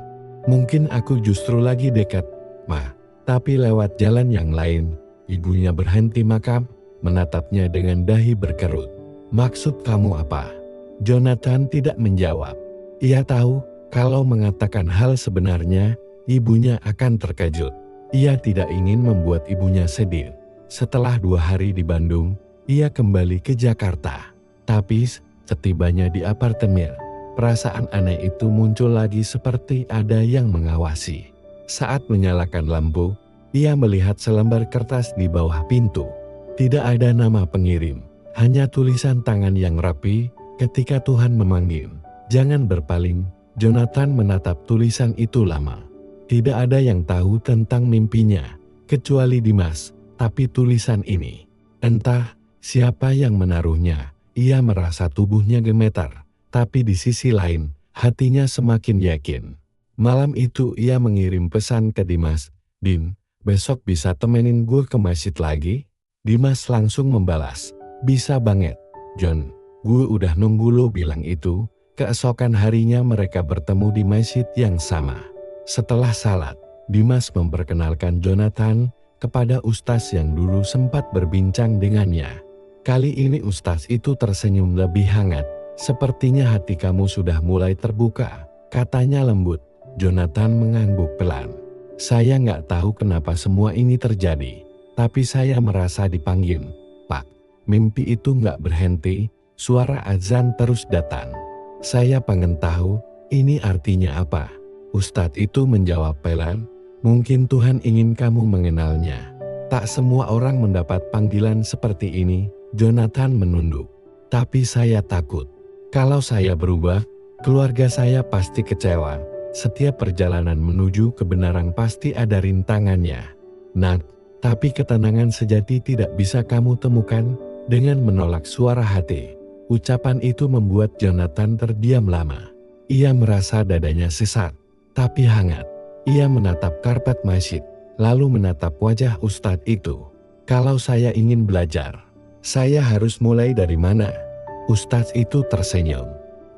"Mungkin aku justru lagi dekat, Ma, tapi lewat jalan yang lain." Ibunya berhenti makam, menatapnya dengan dahi berkerut. "Maksud kamu apa?" Jonathan tidak menjawab. Ia tahu kalau mengatakan hal sebenarnya, ibunya akan terkejut. Ia tidak ingin membuat ibunya sedih. Setelah 2 hari di Bandung, ia kembali ke Jakarta. Tapi setibanya di apartemen, perasaan aneh itu muncul lagi seperti ada yang mengawasi. Saat menyalakan lampu, ia melihat selembar kertas di bawah pintu. Tidak ada nama pengirim, hanya tulisan tangan yang rapi. "Ketika Tuhan memanggil, jangan berpaling." Jonathan menatap tulisan itu lama. Tidak ada yang tahu tentang mimpinya, kecuali Dimas, tapi tulisan ini. Entah siapa yang menaruhnya, ia merasa tubuhnya gemetar, tapi di sisi lain, hatinya semakin yakin. Malam itu ia mengirim pesan ke Dimas, "Dim, besok bisa temenin gue ke masjid lagi?" Dimas langsung membalas, "Bisa banget, John. Gue udah nunggu lo bilang itu." Keesokan harinya mereka bertemu di masjid yang sama. Setelah salat, Dimas memperkenalkan Jonathan kepada ustaz yang dulu sempat berbincang dengannya. Kali ini ustaz itu tersenyum lebih hangat. "Sepertinya hati kamu sudah mulai terbuka," katanya lembut. Jonathan mengangguk pelan. "Saya nggak tahu kenapa semua ini terjadi, tapi saya merasa dipanggil, Pak." Mimpi itu nggak berhenti, suara azan terus datang. "Saya pengen tahu, ini artinya apa?" Ustadz itu menjawab pelan, "Mungkin Tuhan ingin kamu mengenalnya." "Tak semua orang mendapat panggilan seperti ini," Jonathan menunduk. "Tapi saya takut. Kalau saya berubah, keluarga saya pasti kecewa. Setiap perjalanan menuju kebenaran pasti ada rintangannya." "Nak, tapi ketenangan sejati tidak bisa kamu temukan dengan menolak suara hati." Ucapan itu membuat Jonathan terdiam lama. Ia merasa dadanya sesak, tapi hangat. Ia menatap karpet masjid, lalu menatap wajah Ustadz itu. "Kalau saya ingin belajar, saya harus mulai dari mana?" Ustadz itu tersenyum.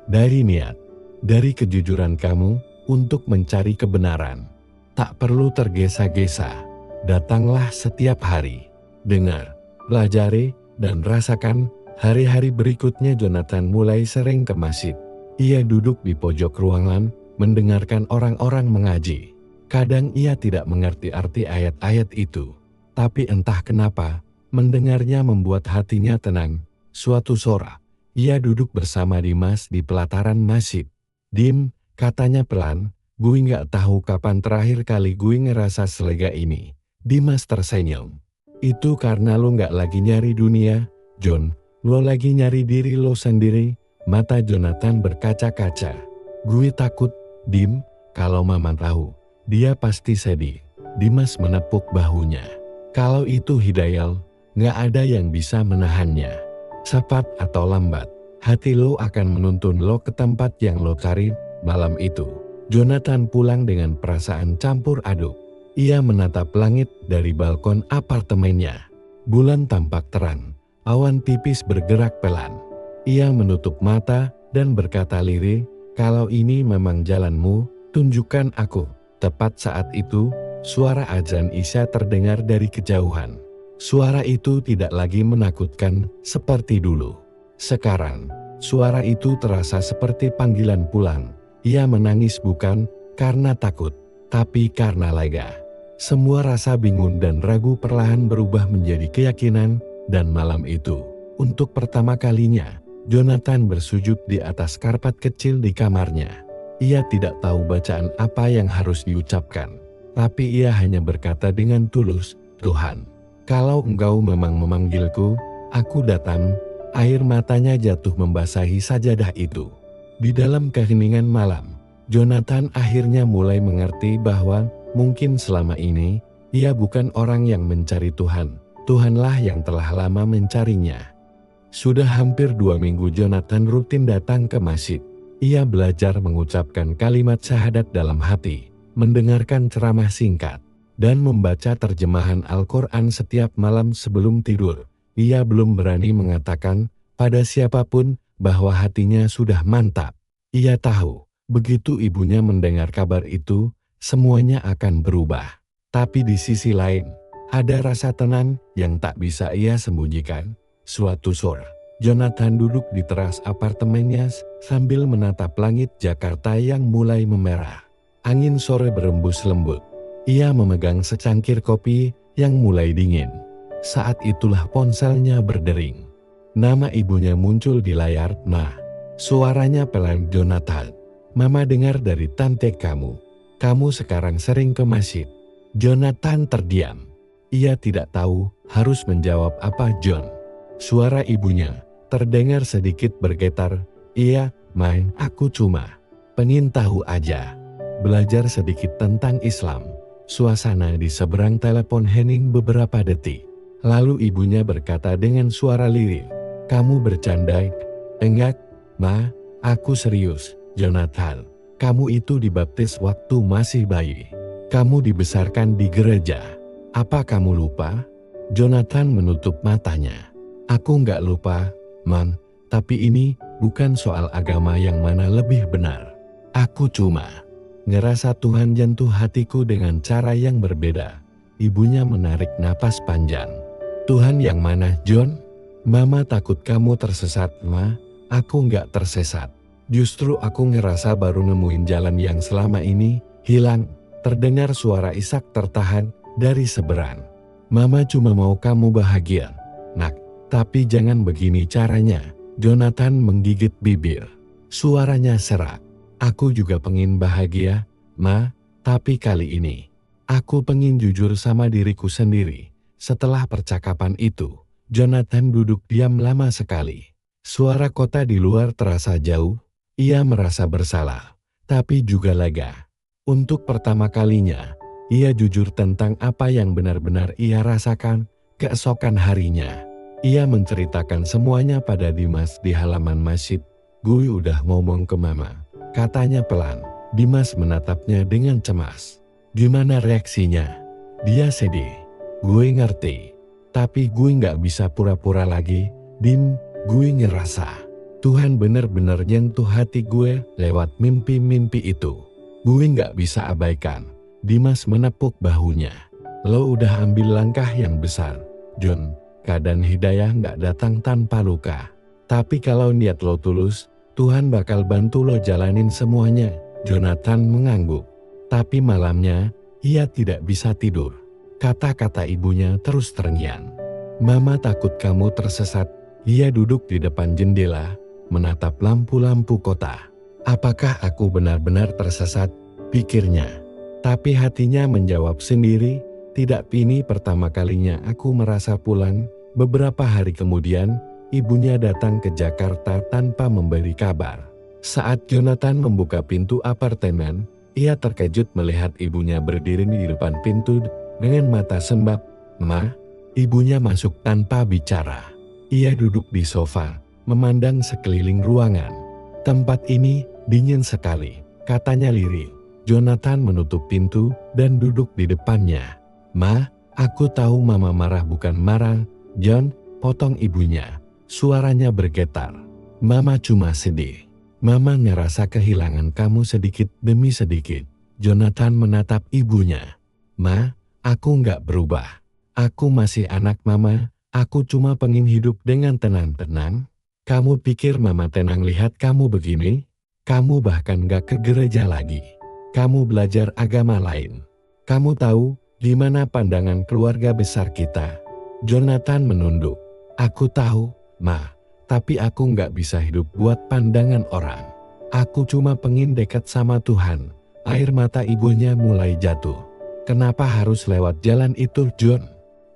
"Dari niat, dari kejujuran kamu untuk mencari kebenaran. Tak perlu tergesa-gesa. Datanglah setiap hari. Dengar, pelajari, dan rasakan." Hari-hari berikutnya Jonathan mulai sering ke masjid. Ia duduk di pojok ruangan, mendengarkan orang-orang mengaji. Kadang ia tidak mengerti arti ayat-ayat itu. Tapi entah kenapa, mendengarnya membuat hatinya tenang. Suatu sore, ia duduk bersama Dimas di pelataran masjid. "Dim," katanya pelan, "gue gak tahu kapan terakhir kali gue ngerasa selega ini." Dimas tersenyum. "Itu karena lo gak lagi nyari dunia, John. Lo lagi nyari diri lo sendiri." Mata Jonathan berkaca-kaca. "Gue takut, Dim, kalau Mama tahu, dia pasti sedih." Dimas menepuk bahunya. "Kalau itu hidayah, gak ada yang bisa menahannya. Cepat atau lambat, hati lo akan menuntun lo ke tempat yang lo cari." Malam itu, Jonathan pulang dengan perasaan campur aduk. Ia menatap langit dari balkon apartemennya. Bulan tampak terang. Awan tipis bergerak pelan. Ia menutup mata dan berkata lirih, "Kalau ini memang jalanmu, tunjukkan aku." Tepat saat itu, suara azan Isya terdengar dari kejauhan. Suara itu tidak lagi menakutkan seperti dulu. Sekarang, suara itu terasa seperti panggilan pulang. Ia menangis bukan karena takut, tapi karena lega. Semua rasa bingung dan ragu perlahan berubah menjadi keyakinan. Dan malam itu, untuk pertama kalinya, Jonathan bersujud di atas karpet kecil di kamarnya. Ia tidak tahu bacaan apa yang harus diucapkan, tapi ia hanya berkata dengan tulus, "Tuhan, kalau Engkau memang memanggilku, aku datang." Air matanya jatuh membasahi sajadah itu. Di dalam keheningan malam, Jonathan akhirnya mulai mengerti bahwa mungkin selama ini, ia bukan orang yang mencari Tuhan. Tuhanlah yang telah lama mencarinya. Sudah hampir 2 minggu Jonathan rutin datang ke masjid. Ia belajar mengucapkan kalimat syahadat dalam hati, mendengarkan ceramah singkat, dan membaca terjemahan Al-Quran setiap malam sebelum tidur. Ia belum berani mengatakan pada siapapun bahwa hatinya sudah mantap. Ia tahu, begitu ibunya mendengar kabar itu, semuanya akan berubah. Tapi di sisi lain, ada rasa tenang yang tak bisa ia sembunyikan. Suatu sore, Jonathan duduk di teras apartemennya sambil menatap langit Jakarta yang mulai memerah. Angin sore berembus lembut. Ia memegang secangkir kopi yang mulai dingin. Saat itulah ponselnya berdering. Nama ibunya muncul di layar. "Ma." Suaranya pelan. "Jonathan, Mama dengar dari tante kamu. Kamu sekarang sering ke masjid." Jonathan terdiam. Ia tidak tahu harus menjawab apa. "John." Suara ibunya terdengar sedikit bergetar. "Iya, main. Aku cuma pengen tahu aja. Belajar sedikit tentang Islam." Suasana di seberang telepon hening beberapa detik. Lalu ibunya berkata dengan suara lirih, "Kamu bercanda?" "Enggak, Ma. Aku serius, Jonathan. Kamu itu dibaptis waktu masih bayi. Kamu dibesarkan di gereja. Apa kamu lupa?" Jonathan menutup matanya. "Aku nggak lupa, Mam. Tapi ini bukan soal agama yang mana lebih benar. Aku cuma ngerasa Tuhan nyentuh hatiku dengan cara yang berbeda." Ibunya menarik napas panjang. "Tuhan yang mana, John?" "Mama takut kamu tersesat, Ma." "Aku nggak tersesat. Justru aku ngerasa baru nemuin jalan yang selama ini hilang." Terdengar suara Ishak tertahan dari seberang. "Mama cuma mau kamu bahagia, Nak. Tapi jangan begini caranya." Jonathan menggigit bibir. Suaranya serak. "Aku juga pengen bahagia, Ma, tapi kali ini, aku pengen jujur sama diriku sendiri. Setelah percakapan itu, Jonathan duduk diam lama sekali. Suara kota di luar terasa jauh. Ia merasa bersalah, tapi juga lega. Untuk pertama kalinya, ia jujur tentang apa yang benar-benar ia rasakan keesokan harinya. Ia menceritakan semuanya pada Dimas di halaman masjid. "Gue udah ngomong ke mama," katanya pelan. Dimas menatapnya dengan cemas. "Gimana reaksinya?" "Dia sedih." "Gue ngerti. Tapi gue gak bisa pura-pura lagi, Dim. Gue ngerasa Tuhan benar-benar nyentuh hati gue lewat mimpi-mimpi itu. Gue gak bisa abaikan." Dimas menepuk bahunya. "Lo udah ambil langkah yang besar, Jon. Keadaan hidayah gak datang tanpa luka. Tapi kalau niat lo tulus, Tuhan bakal bantu lo jalanin semuanya." Jonathan mengangguk. Tapi malamnya, ia tidak bisa tidur. Kata-kata ibunya terus terngiang. "Mama takut kamu tersesat." Ia duduk di depan jendela, menatap lampu-lampu kota. "Apakah aku benar-benar tersesat?" pikirnya. Tapi hatinya menjawab sendiri, "Tidak, ini pertama kalinya aku merasa pulang." Beberapa hari kemudian, ibunya datang ke Jakarta tanpa memberi kabar. Saat Jonathan membuka pintu apartemen, ia terkejut melihat ibunya berdiri di depan pintu dengan mata sembab. "Ma." Ibunya masuk tanpa bicara. Ia duduk di sofa, memandang sekeliling ruangan. "Tempat ini dingin sekali," katanya lirih. Jonathan menutup pintu dan duduk di depannya. "Ma, aku tahu mama marah." "Bukan marah, Jon," potong ibunya. Suaranya bergetar. "Mama cuma sedih. Mama ngerasa kehilangan kamu sedikit demi sedikit." Jonathan menatap ibunya. "Ma, aku nggak berubah. Aku masih anak mama. Aku cuma pengen hidup dengan tenang-tenang." "Kamu pikir mama tenang lihat kamu begini? Kamu bahkan nggak ke gereja lagi. Kamu belajar agama lain. Kamu tahu gimana pandangan keluarga besar kita?" Jonathan menunduk. "Aku tahu, Ma. Tapi aku nggak bisa hidup buat pandangan orang. Aku cuma pengen dekat sama Tuhan." Air mata ibunya mulai jatuh. "Kenapa harus lewat jalan itu, Jon?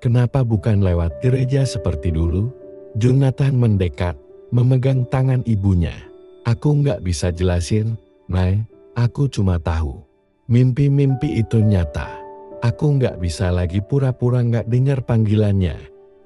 Kenapa bukan lewat gereja seperti dulu?" Jonathan mendekat, memegang tangan ibunya. "Aku nggak bisa jelasin, Mai. Aku cuma tahu. Mimpi-mimpi itu nyata. Aku nggak bisa lagi pura-pura nggak dengar panggilannya."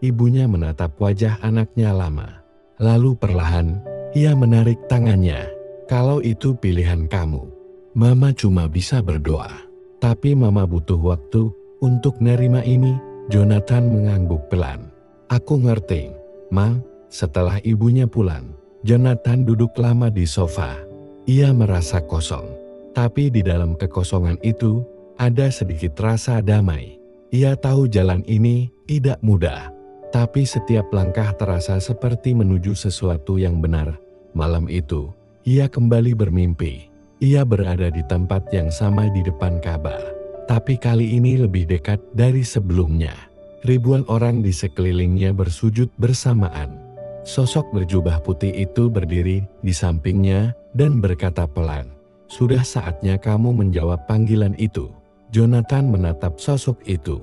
Ibunya menatap wajah anaknya lama. Lalu perlahan, ia menarik tangannya. "Kalau itu pilihan kamu, Mama cuma bisa berdoa. Tapi Mama butuh waktu untuk nerima ini." Jonathan mengangguk pelan. "Aku ngerti, Ma." Setelah ibunya pulang, Jonathan duduk lama di sofa. Ia merasa kosong. Tapi di dalam kekosongan itu, ada sedikit rasa damai. Ia tahu jalan ini tidak mudah. Tapi setiap langkah terasa seperti menuju sesuatu yang benar. Malam itu, ia kembali bermimpi. Ia berada di tempat yang sama di depan Ka'bah. Tapi kali ini lebih dekat dari sebelumnya. Ribuan orang di sekelilingnya bersujud bersamaan. Sosok berjubah putih itu berdiri di sampingnya dan berkata pelan, "Sudah saatnya kamu menjawab panggilan itu." Jonathan menatap sosok itu.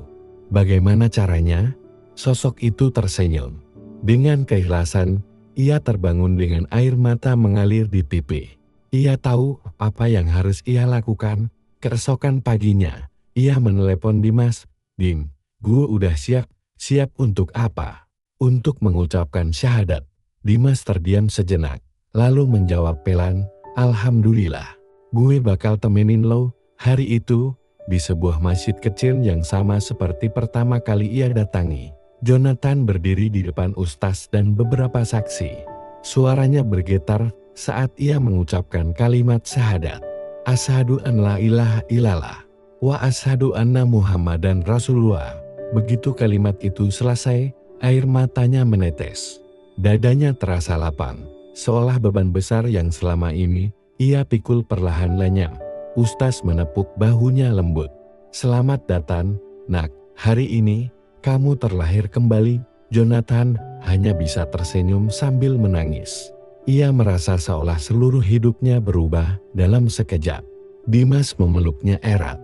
Bagaimana caranya? Sosok itu tersenyum. Dengan keikhlasan, ia terbangun dengan air mata mengalir di pipi. Ia tahu apa yang harus ia lakukan. Keesokan paginya, ia menelepon Dimas. "Dim, gue udah siap." "Siap untuk apa?" "Untuk mengucapkan syahadat." Dimas terdiam sejenak, lalu menjawab pelan, "Alhamdulillah. Gue bakal temenin lo." Hari itu, di sebuah masjid kecil yang sama seperti pertama kali ia datangi, Jonathan berdiri di depan ustaz dan beberapa saksi. Suaranya bergetar saat ia mengucapkan kalimat syahadat. "Asyhadu an la ilaha illallah wa asyhadu anna Muhammadan Rasulullah." Begitu kalimat itu selesai, air matanya menetes. Dadanya terasa lapang, seolah beban besar yang selama ini ia pikul perlahan lenyap. Ustaz menepuk bahunya lembut. "Selamat datang, Nak. Hari ini kamu terlahir kembali." Jonathan hanya bisa tersenyum sambil menangis. Ia merasa seolah seluruh hidupnya berubah dalam sekejap. Dimas memeluknya erat.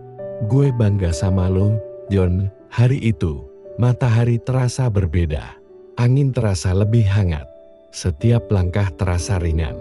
Gue bangga sama lo, John. Hari itu, matahari terasa berbeda. Angin terasa lebih hangat. Setiap langkah terasa ringan.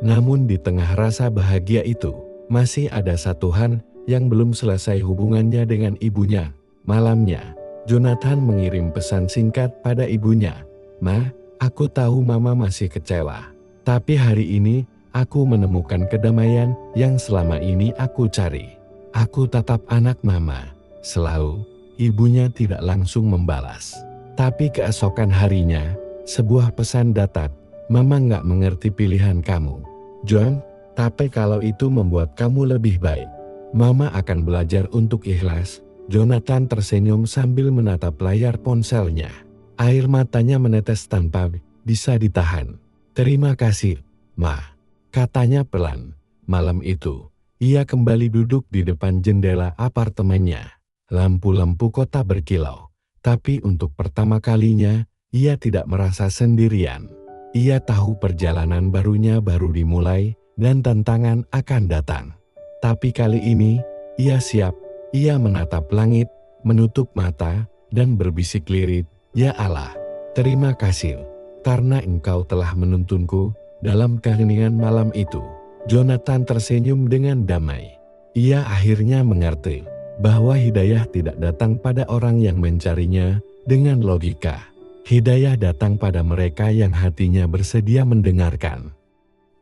Namun di tengah rasa bahagia itu, masih ada satu hal yang belum selesai hubungannya dengan ibunya. Malamnya, Jonathan mengirim pesan singkat pada ibunya. "Ma, aku tahu Mama masih kecewa. Tapi hari ini, aku menemukan kedamaian yang selama ini aku cari. Aku tetap anak Mama, selalu." Ibunya tidak langsung membalas. Tapi keesokan harinya, sebuah pesan datang. "Mama nggak mengerti pilihan kamu, John. Tapi kalau itu membuat kamu lebih baik, Mama akan belajar untuk ikhlas." Jonathan tersenyum sambil menatap layar ponselnya. Air matanya menetes tanpa bisa ditahan. "Terima kasih, Ma," katanya pelan. Malam itu, ia kembali duduk di depan jendela apartemennya. Lampu-lampu kota berkilau, tapi untuk pertama kalinya, ia tidak merasa sendirian. Ia tahu perjalanan barunya baru dimulai dan tantangan akan datang. Tapi kali ini, ia siap. Ia menatap langit, menutup mata, dan berbisik lirik, "Ya Allah, terima kasih, karena Engkau telah menuntunku dalam keheningan malam itu." Jonathan tersenyum dengan damai. Ia akhirnya mengerti bahwa hidayah tidak datang pada orang yang mencarinya dengan logika. Hidayah datang pada mereka yang hatinya bersedia mendengarkan.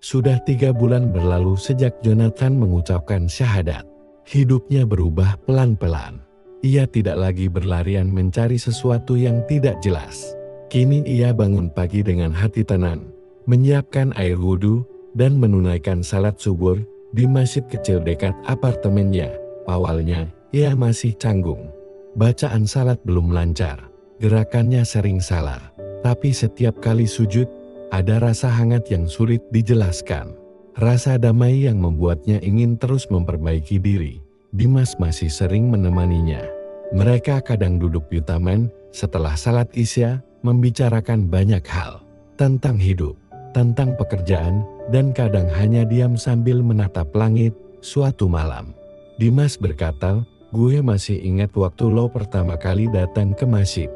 Sudah 3 bulan berlalu sejak Jonathan mengucapkan syahadat. Hidupnya berubah pelan-pelan. Ia tidak lagi berlarian mencari sesuatu yang tidak jelas. Kini ia bangun pagi dengan hati tenang, menyiapkan air wudhu, dan menunaikan salat subuh di masjid kecil dekat apartemennya. Awalnya, ia masih canggung. Bacaan salat belum lancar, gerakannya sering salah. Tapi setiap kali sujud, ada rasa hangat yang sulit dijelaskan. Rasa damai yang membuatnya ingin terus memperbaiki diri. Dimas masih sering menemaninya. Mereka kadang duduk di taman setelah salat Isya, membicarakan banyak hal. Tentang hidup, tentang pekerjaan, dan kadang hanya diam sambil menatap langit. Suatu malam, Dimas berkata, "Gue masih ingat waktu lo pertama kali datang ke masjid."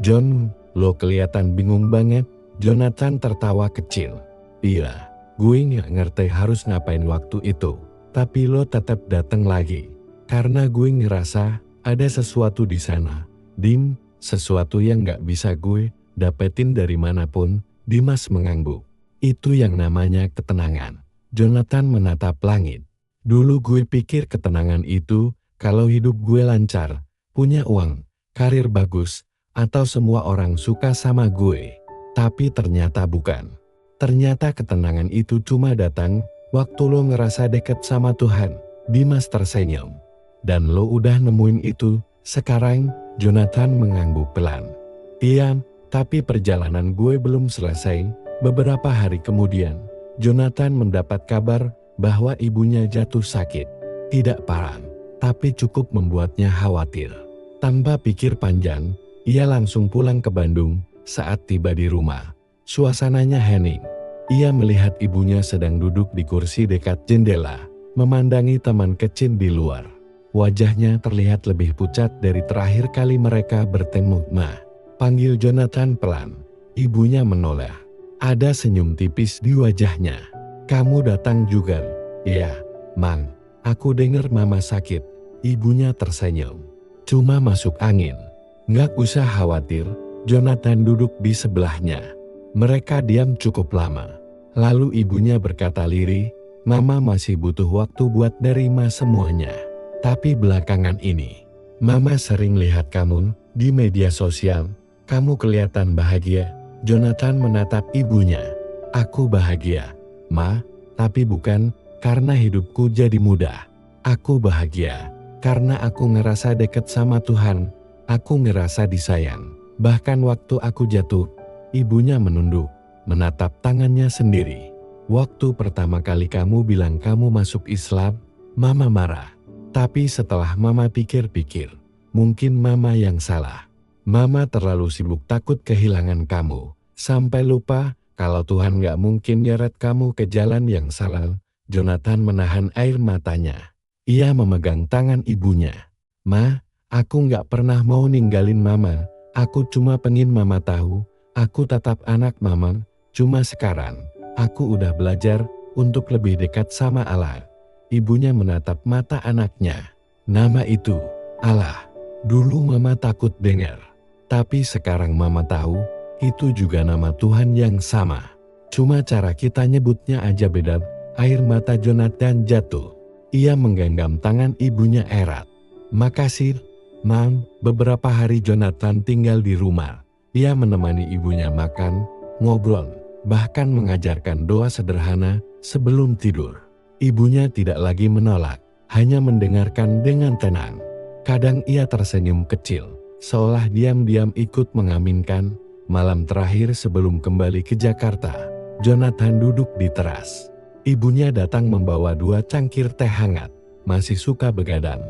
"John, lo kelihatan bingung banget." Jonathan tertawa kecil. "Iya, gue nggak ngerti harus ngapain waktu itu. Tapi lo tetap datang lagi. Karena gue ngerasa ada sesuatu di sana. Dim, sesuatu yang nggak bisa gue dapetin dari manapun." Dimas mengangguk. "Itu yang namanya ketenangan." Jonathan menatap langit. "Dulu gue pikir ketenangan itu kalau hidup gue lancar, punya uang, karir bagus, atau semua orang suka sama gue. Tapi ternyata bukan. Ternyata ketenangan itu cuma datang waktu lo ngerasa dekat sama Tuhan." Dimas tersenyum. "Dan lo udah nemuin itu sekarang?" Jonathan mengangguk pelan. "Iya, tapi perjalanan gue belum selesai." Beberapa hari kemudian, Jonathan mendapat kabar bahwa ibunya jatuh sakit. Tidak parah, tapi cukup membuatnya khawatir. Tanpa pikir panjang, ia langsung pulang ke Bandung. Saat tiba di rumah, suasananya hening. Ia melihat ibunya sedang duduk di kursi dekat jendela, memandangi taman kecil di luar. Wajahnya terlihat lebih pucat dari terakhir kali mereka bertemu. "Ma," panggil Jonathan pelan. Ibunya menoleh. Ada senyum tipis di wajahnya. "Kamu datang juga?" "Iya, Mang. Aku dengar Mama sakit." Ibunya tersenyum. "Cuma masuk angin. Nggak usah khawatir." Jonathan duduk di sebelahnya. Mereka diam cukup lama. Lalu ibunya berkata lirih, "Mama masih butuh waktu buat nerima semuanya. Tapi belakangan ini, Mama sering lihat kamu di media sosial. Kamu kelihatan bahagia." Jonathan menatap ibunya. "Aku bahagia, Ma, tapi bukan karena hidupku jadi mudah. Aku bahagia karena aku ngerasa dekat sama Tuhan. Aku ngerasa disayang. Bahkan waktu aku jatuh." Ibunya menunduk, menatap tangannya sendiri. "Waktu pertama kali kamu bilang kamu masuk Islam, Mama marah. Tapi setelah Mama pikir-pikir, mungkin Mama yang salah. Mama terlalu sibuk takut kehilangan kamu, sampai lupa kalau Tuhan gak mungkin nyeret kamu ke jalan yang salah." Jonathan menahan air matanya. Ia memegang tangan ibunya. "Ma, aku nggak pernah mau ninggalin Mama. Aku cuma pengen Mama tahu, aku tetap anak Mama. Cuma sekarang, aku udah belajar untuk lebih dekat sama Allah." Ibunya menatap mata anaknya. "Nama itu, Allah. Dulu Mama takut dengar. Tapi sekarang Mama tahu, itu juga nama Tuhan yang sama. Cuma cara kita nyebutnya aja beda." Air mata Jonathan jatuh. Ia menggenggam tangan ibunya erat. "Makasih, Mam." Beberapa hari Jonathan tinggal di rumah. Ia menemani ibunya makan, ngobrol, bahkan mengajarkan doa sederhana sebelum tidur. Ibunya tidak lagi menolak, hanya mendengarkan dengan tenang. Kadang ia tersenyum kecil, seolah diam-diam ikut mengaminkan. Malam terakhir sebelum kembali ke Jakarta, Jonathan duduk di teras. Ibunya datang membawa 2 cangkir teh hangat. "Masih suka begadang?"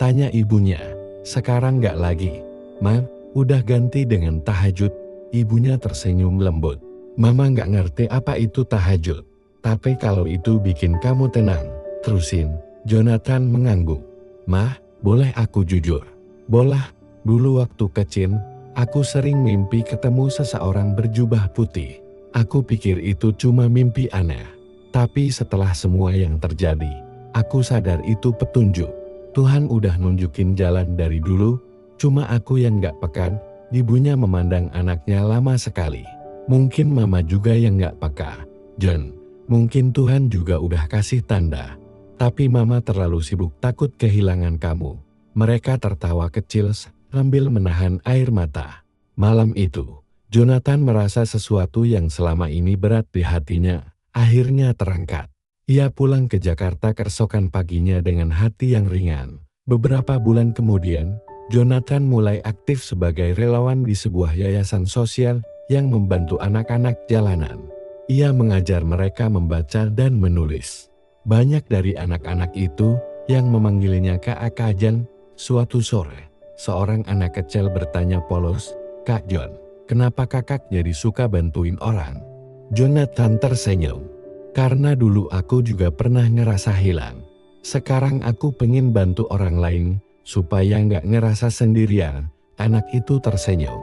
tanya ibunya. "Sekarang nggak lagi, Ma, udah ganti dengan tahajud." Ibunya tersenyum lembut. "Mama nggak ngerti apa itu tahajud. Tapi kalau itu bikin kamu tenang, terusin." Jonathan mengangguk. "Mah, boleh aku jujur?" "Boleh." "Dulu waktu kecil, aku sering mimpi ketemu seseorang berjubah putih. Aku pikir itu cuma mimpi aneh. Tapi setelah semua yang terjadi, aku sadar itu petunjuk. Tuhan udah nunjukin jalan dari dulu, cuma aku yang gak peka." Ibunya memandang anaknya lama sekali. "Mungkin Mama juga yang gak peka, John. Mungkin Tuhan juga udah kasih tanda. Tapi Mama terlalu sibuk takut kehilangan kamu." Mereka tertawa kecil sambil menahan air mata. Malam itu, Jonathan merasa sesuatu yang selama ini berat di hatinya akhirnya terangkat. Ia pulang ke Jakarta keesokan paginya dengan hati yang ringan. Beberapa bulan kemudian, Jonathan mulai aktif sebagai relawan di sebuah yayasan sosial yang membantu anak-anak jalanan. Ia mengajar mereka membaca dan menulis. Banyak dari anak-anak itu yang memanggilnya Kak Kajan. Suatu sore, seorang anak kecil bertanya polos, "Kak John, kenapa kakak jadi suka bantuin orang?" Jonathan tersenyum. "Karena dulu aku juga pernah ngerasa hilang. Sekarang aku pengen bantu orang lain supaya nggak ngerasa sendirian." Anak itu tersenyum.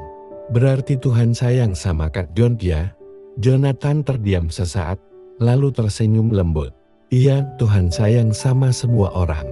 "Berarti Tuhan sayang sama Kak John ya?" Jonathan terdiam sesaat, lalu tersenyum lembut. "Iya, Tuhan sayang sama semua orang.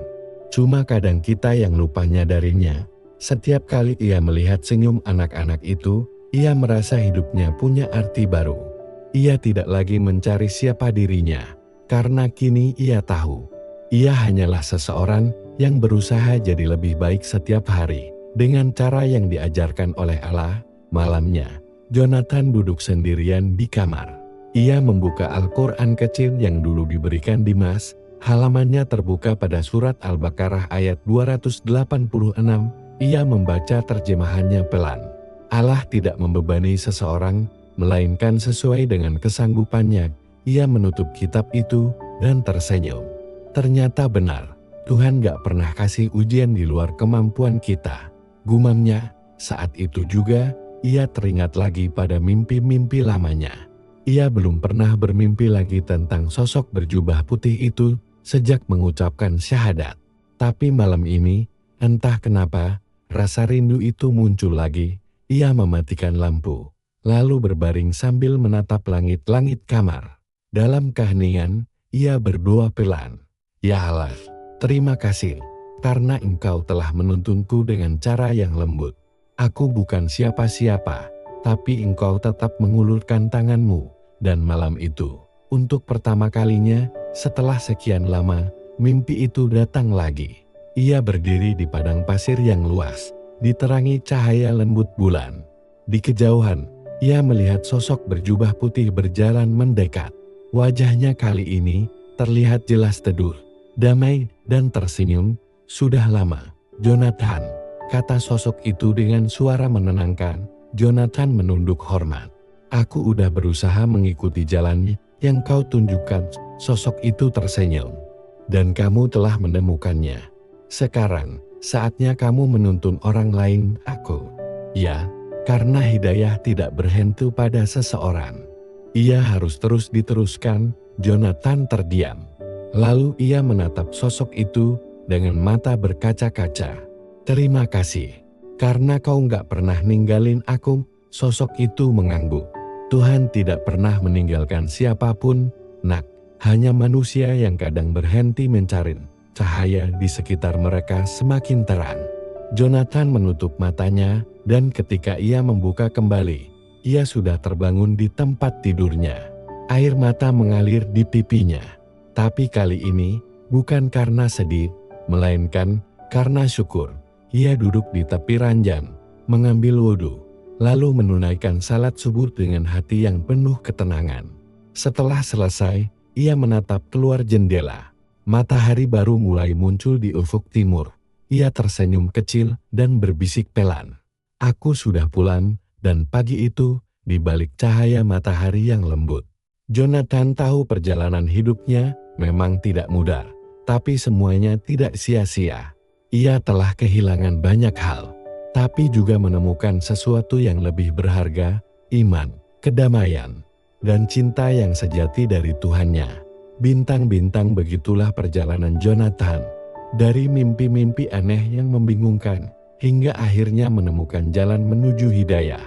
Cuma kadang kita yang lupa nyadarinya." Setiap kali ia melihat senyum anak-anak itu, ia merasa hidupnya punya arti baru. Ia tidak lagi mencari siapa dirinya, karena kini ia tahu, ia hanyalah seseorang yang berusaha jadi lebih baik setiap hari, dengan cara yang diajarkan oleh Allah. Malamnya, Jonathan duduk sendirian di kamar. Ia membuka Al-Quran kecil yang dulu diberikan Dimas. Halamannya terbuka pada surat Al-Baqarah ayat 286. Ia membaca terjemahannya pelan. Allah tidak membebani seseorang, melainkan sesuai dengan kesanggupannya. Ia menutup kitab itu dan tersenyum. Ternyata benar, Tuhan gak pernah kasih ujian di luar kemampuan kita, gumamnya. Saat itu juga, ia teringat lagi pada mimpi-mimpi lamanya. Ia belum pernah bermimpi lagi tentang sosok berjubah putih itu sejak mengucapkan syahadat. Tapi malam ini, entah kenapa, rasa rindu itu muncul lagi. Ia mematikan lampu, lalu berbaring sambil menatap langit-langit kamar. Dalam keheningan, ia berdoa pelan. "Ya Allah, terima kasih, karena Engkau telah menuntunku dengan cara yang lembut. Aku bukan siapa-siapa, tapi Engkau tetap mengulurkan tangan-Mu." Dan malam itu, untuk pertama kalinya, setelah sekian lama, mimpi itu datang lagi. Ia berdiri di padang pasir yang luas, diterangi cahaya lembut bulan. Di kejauhan, ia melihat sosok berjubah putih berjalan mendekat. Wajahnya kali ini terlihat jelas teduh, damai, dan tersenyum. "Sudah lama, Jonathan," kata sosok itu dengan suara menenangkan. Jonathan menunduk hormat. "Aku udah berusaha mengikuti jalan yang kau tunjukkan." Sosok itu tersenyum. "Dan kamu telah menemukannya. Sekarang, saatnya kamu menuntun orang lain." "Aku?" "Ya, karena hidayah tidak berhenti pada seseorang. Ia harus terus diteruskan." Jonathan terdiam. Lalu ia menatap sosok itu, dengan mata berkaca-kaca. Terima kasih, karena kau nggak pernah ninggalin aku. Sosok itu mengangguk. Tuhan tidak pernah meninggalkan siapapun, nak. Hanya manusia yang kadang berhenti mencari cahaya di sekitar mereka semakin terang. Jonathan menutup matanya, dan ketika ia membuka kembali, ia sudah terbangun di tempat tidurnya. Air mata mengalir di pipinya. Tapi kali ini, bukan karena sedih, melainkan karena syukur. Ia duduk di tepi ranjang, mengambil wudhu, lalu menunaikan salat subuh dengan hati yang penuh ketenangan. Setelah selesai, ia menatap keluar jendela. Matahari baru mulai muncul di ufuk timur. Ia tersenyum kecil dan berbisik pelan. Aku sudah pulang, dan pagi itu, di balik cahaya matahari yang lembut, Jonathan tahu perjalanan hidupnya memang tidak mudah, tapi semuanya tidak sia-sia. Ia telah kehilangan banyak hal, tapi juga menemukan sesuatu yang lebih berharga, iman, kedamaian, dan cinta yang sejati dari Tuhannya. Bintang-bintang begitulah perjalanan Jonathan. Dari mimpi-mimpi aneh yang membingungkan, hingga akhirnya menemukan jalan menuju hidayah.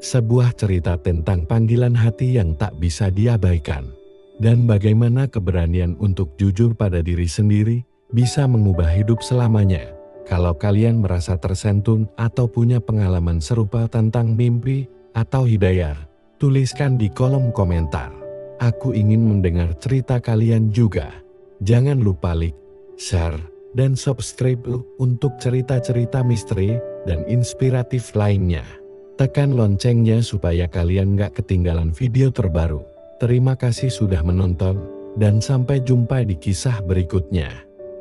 Sebuah cerita tentang panggilan hati yang tak bisa diabaikan. Dan bagaimana keberanian untuk jujur pada diri sendiri bisa mengubah hidup selamanya. Kalau kalian merasa tersentuh atau punya pengalaman serupa tentang mimpi atau hidayah, tuliskan di kolom komentar. Aku ingin mendengar cerita kalian juga. Jangan lupa like, share, dan subscribe untuk cerita-cerita misteri dan inspiratif lainnya. Tekan loncengnya supaya kalian gak ketinggalan video terbaru. Terima kasih sudah menonton, dan sampai jumpa di kisah berikutnya.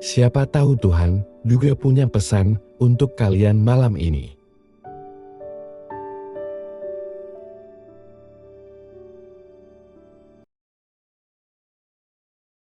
Siapa tahu Tuhan juga punya pesan untuk kalian malam ini.